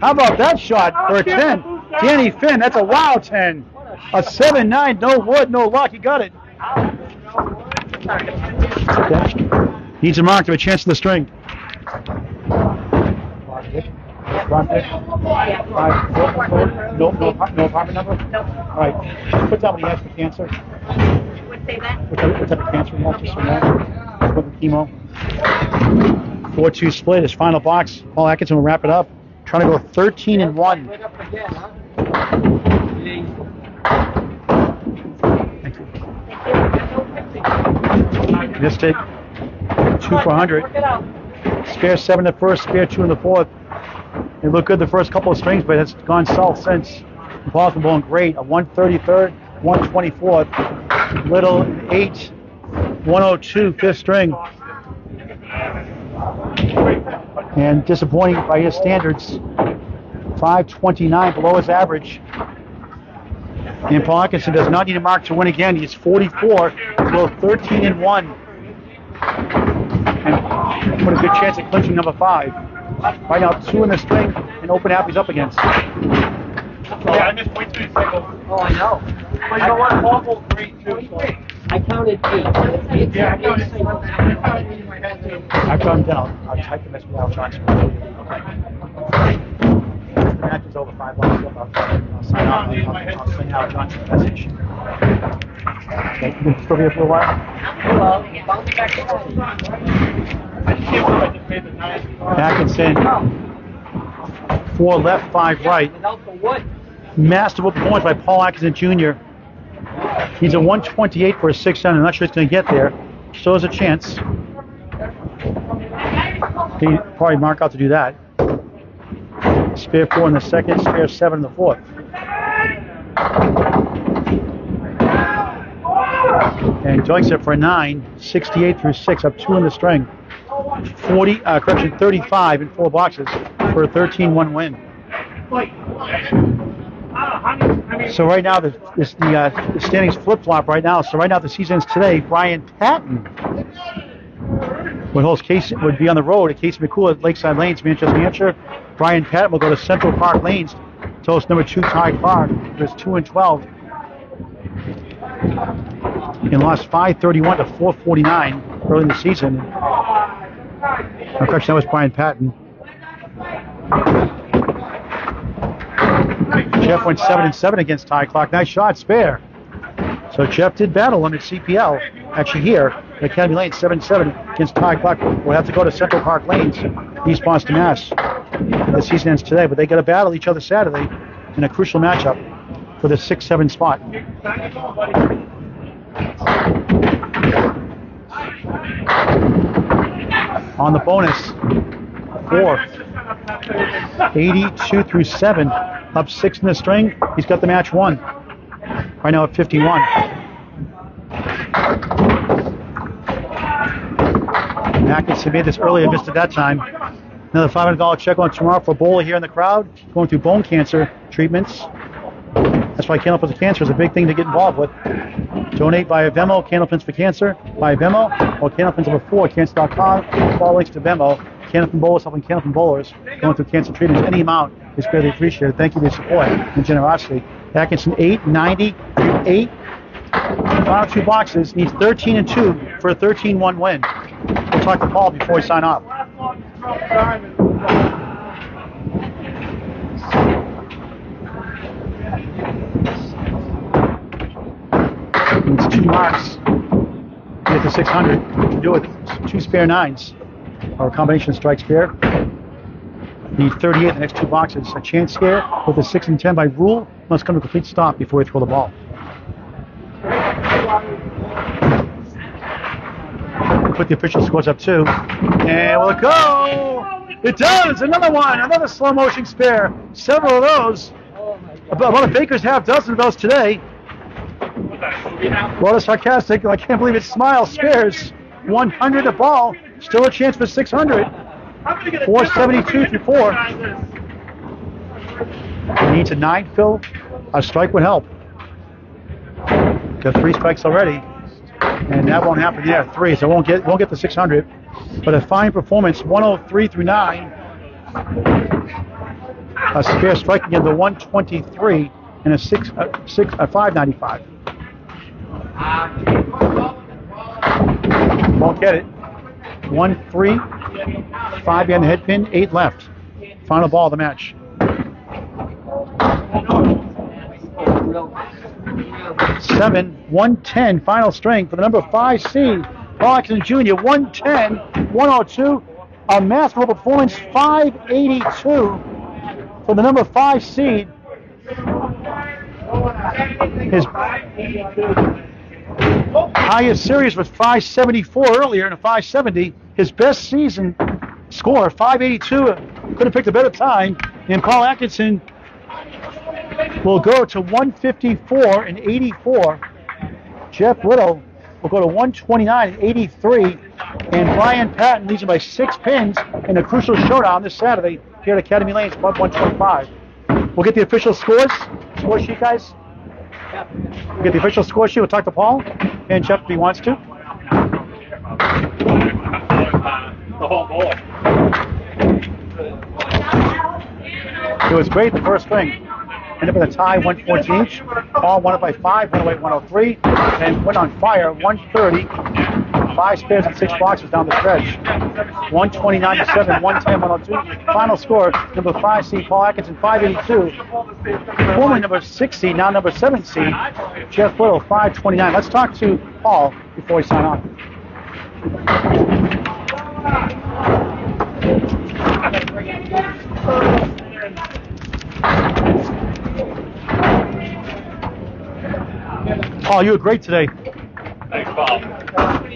How about that shot for a 10? Danny Finn, that's a wow 10. A 7-9, no wood, no luck. He got it. Needs a mark to have a chance of the string. No apartment number? No. All right. Put down what he has for cancer. What say that? What type of cancer he has, just for now? What the chemo? 4-2 split, his final box. Paul Atkinson will wrap it up. Trying to go 13 and 1. Right up again, huh? Thank you. Missed it. 2 for 100. Spare 7 in the first, spare 2 in the fourth. It looked good the first couple of strings, but it's gone south since. Paul's been blowing great. A 133rd, 124th, Little 8, 102 fifth string. And disappointing by his standards, 529 below his average. And Paul Atkinson does not need a mark to win again. He's 44, so 13-1. And put a good chance at clinching number 5. Right now, 2 in the string, and open half he's up against. Yeah, I missed way too many cycles. Oh, I know. But you know what? Awful great too. So. I counted 8. Yeah, I counted 8 in my head too. I got him down. I'll type the message out, Johnson. The match is over 5 blocks. I'll sign out. I'll send out Johnson's message. Okay, you can still here for a while? Well, bounce back to I just can't believe I just made the 9. Atkinson, 4 left, 5 right. without the wood. Masterful performance by Paul Atkinson Jr. He's a 128 for a 600. I'm not sure he's going to get there. Still has a chance. He probably mark out to do that. Spare 4 in the second, spare 7 in the fourth. And Joyce up for a 9, 68 through 6, up 2 in the string. 35 in 4 boxes for a 13-1 win. So right now the standings flip-flop right now. So right now the season ends today. Brian Patton would be on the road at Casey McCool at Lakeside Lanes, Manchester, New Hampshire. Brian Patton will go to Central Park Lanes to host number 2 Ty Clark. There's 2-12. And lost 531 to 449 early in the season. Unfortunately, that was Brian Patton. Jeff went 7-7 against Ty Clark. Nice shot, spare. So Jeff did battle him at CPL. Actually here at Academy Lane, 7-7 against Ty Clark. We'll have to go to Central Park Lanes, East Boston, Mass. The season ends today, but they got to battle each other Saturday in a crucial matchup for the 6-7 spot. On the bonus, 4, 82 through 7, up 6 in the string. He's got the match won. Right now at 51. Atkinson made this earlier, missed it that time. Another $500 check on tomorrow for a bowler here in the crowd, going through bone cancer treatments. That's why Candlepin for Cancer is a big thing to get involved with. Donate via Venmo, Candlepins for Cancer, via Venmo, or Candlepins4, cancer.com. All links to Venmo. Candlepin Bowlers helping Candlepin Bowlers going through cancer treatments. Any amount is greatly appreciated. Thank you for your support and generosity. Atkinson 890 through 8. Final 2 boxes. Needs 13-2 for a 13-1 win. We'll talk to Paul before we sign off. Needs 2 marks to get to 600. You can do it with 2 spare 9s or a combination strike spare. Need 38 in the next 2 boxes. A chance here with a 6 and 10 by rule must come to a complete stop before you throw the ball. Put the official scores up too. And will it go? It does! Another one! Another slow motion spare. Several of those. About a baker's half dozen of those today. A lot of sarcastic. I can't believe it. Smile spares. 100 the ball. Still a chance for 600. 472 through 4. He needs a 9 fill. A strike would help. Got 3 strikes already. And that won't happen there. 3, so won't get the 600. But a fine performance, 103 through 9. A spare strike again, the 123 and a 595. Won't get it. 1-3, 5 behind the head pin, 8 left. Final ball of the match. 7, 110, final string for the number 5 seed, Paul Atkinson Jr. 110, 102, a masterful performance, 582 for the number 5 seed. His highest series was 574 earlier and a 570. His best season score, 582, Could have picked a better time. And Paul Atkinson will go to 154 and 84. Jeff Little will go to 129 and 83. And Brian Patton leads him by 6 pins in a crucial showdown this Saturday here at Academy Lanes, Club 125. We'll get the official score sheet, guys. We'll get the official score sheet. We'll talk to Paul and Jeff if he wants to. The whole board. It was great the first swing. Ended up in a tie, 114 each. Paul won it by 5, went away 103, and went on fire, 130. 5 spares and 6 boxes down the stretch. 129 to 7, 110, 102. Final score, number 5 seed Paul Atkinson, 582. Formerly number 6 seed, now number 7 seed, Jeff Little, 529. Let's talk to Paul before we sign off. Paul, you were great today. Thanks, Paul.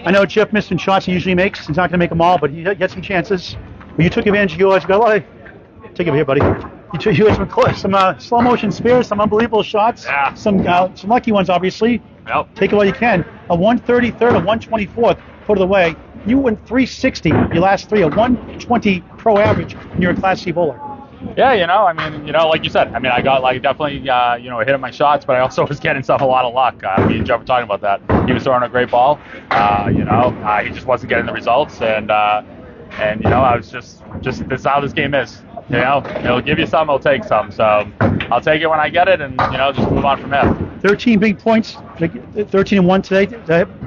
I know Jeff missed some shots he usually makes. He's not going to make them all, but he gets some chances. But you took advantage of yours. You got a lot of... Take it here, buddy. You had some slow motion spears, some unbelievable shots. Yeah. Some lucky ones, obviously. Yep. Take it while you can. A 133rd, a 124th, put it away. You went 360 your last 3, a 120 pro average, and you're a Class C bowler. Yeah, like you said, I got definitely, hitting my shots, but I also was getting a lot of luck. Me and Jeff were talking about that. He was throwing a great ball. He just wasn't getting the results, and I was just this is how this game is. It'll give you some, it'll take some. So I'll take it when I get it, and just move on from there. 13 big points, 13 and 1 today.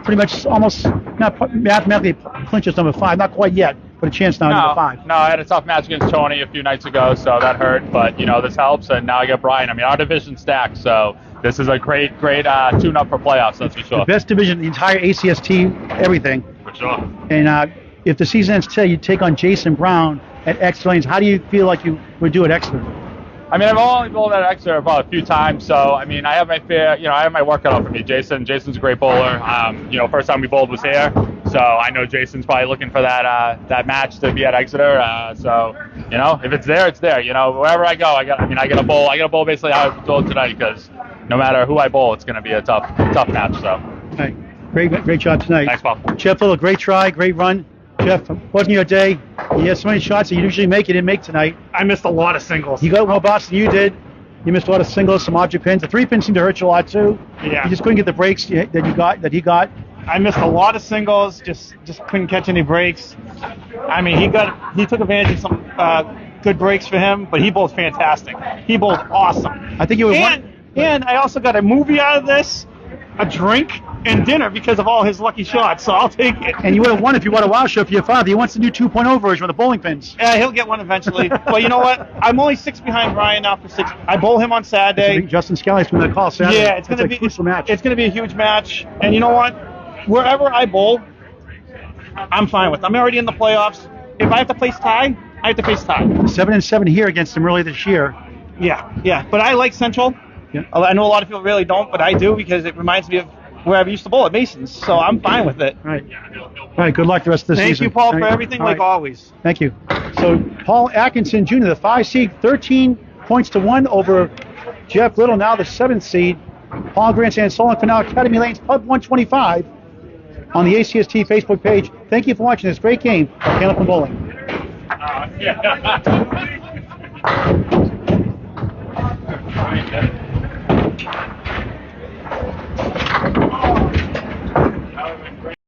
Pretty much almost not mathematically clinches number 5, not quite yet. But a chance now, number 5. No, I had a tough match against Tony a few nights ago, so that hurt. But, this helps, and now I get Brian. Our division's stacked, so this is a great tune-up for playoffs, that's for sure. The best division, the entire ACST, everything. For sure. And if the season ends today, you take on Jason Brown at Exeter Lanes. How do you feel like you would do at Exeter? I've only bowled at Exeter about a few times, so I have my fair, I have my work cut out for me. Jason's a great bowler. First time we bowled was here, so I know Jason's probably looking for that match to be at Exeter. If it's there, it's there. Wherever I go, I gotta bowl basically how I bowled tonight, because no matter who I bowl, it's gonna be a tough match. So. Right. Great job tonight. Thanks, Paul. Jeff Little, great try, great run. Jeff, wasn't your day? You had so many shots that you usually make, you didn't make tonight. I missed a lot of singles. You got more box than you did. You missed a lot of singles, some object pins. The 3 pins seemed to hurt you a lot too. Yeah. You just couldn't get the breaks that he got. I missed a lot of singles. Just couldn't catch any breaks. He took advantage of some good breaks for him, but he bowled fantastic. He bowled awesome. I think you were and I also got a movie out of this, a drink, and dinner because of all his lucky shots, so I'll take it. And you would have won if you won a WoW show for your father. He wants the new 2.0 version with the bowling pins. Yeah, he'll get one eventually. But you know what? I'm only 6 behind Brian now for 6. I bowl him on Saturday. Justin Scally's going to call Saturday. Yeah, it's going to be a crucial match. It's going to be a huge match. And you know what? Wherever I bowl, I'm fine with. I'm already in the playoffs. If I have to face tie, I have to face tie. 7-7 here against him early this year. Yeah. But I like Central. Yeah. I know a lot of people really don't, but I do because it reminds me of where I used to bowl at Mason's, so I'm fine with it. All right, good luck the rest of the season. Thank you, Paul, for everything, like always. Thank you. So, Paul Atkinson, Jr., the 5 seed, 13 points to 1 over Jeff Little, now the 7th seed. Paul Grandstand, Solon Canal, Academy Lanes, Pub 125 on the ACST Facebook page. Thank you for watching this great game of Candlepin Bowling. Yeah.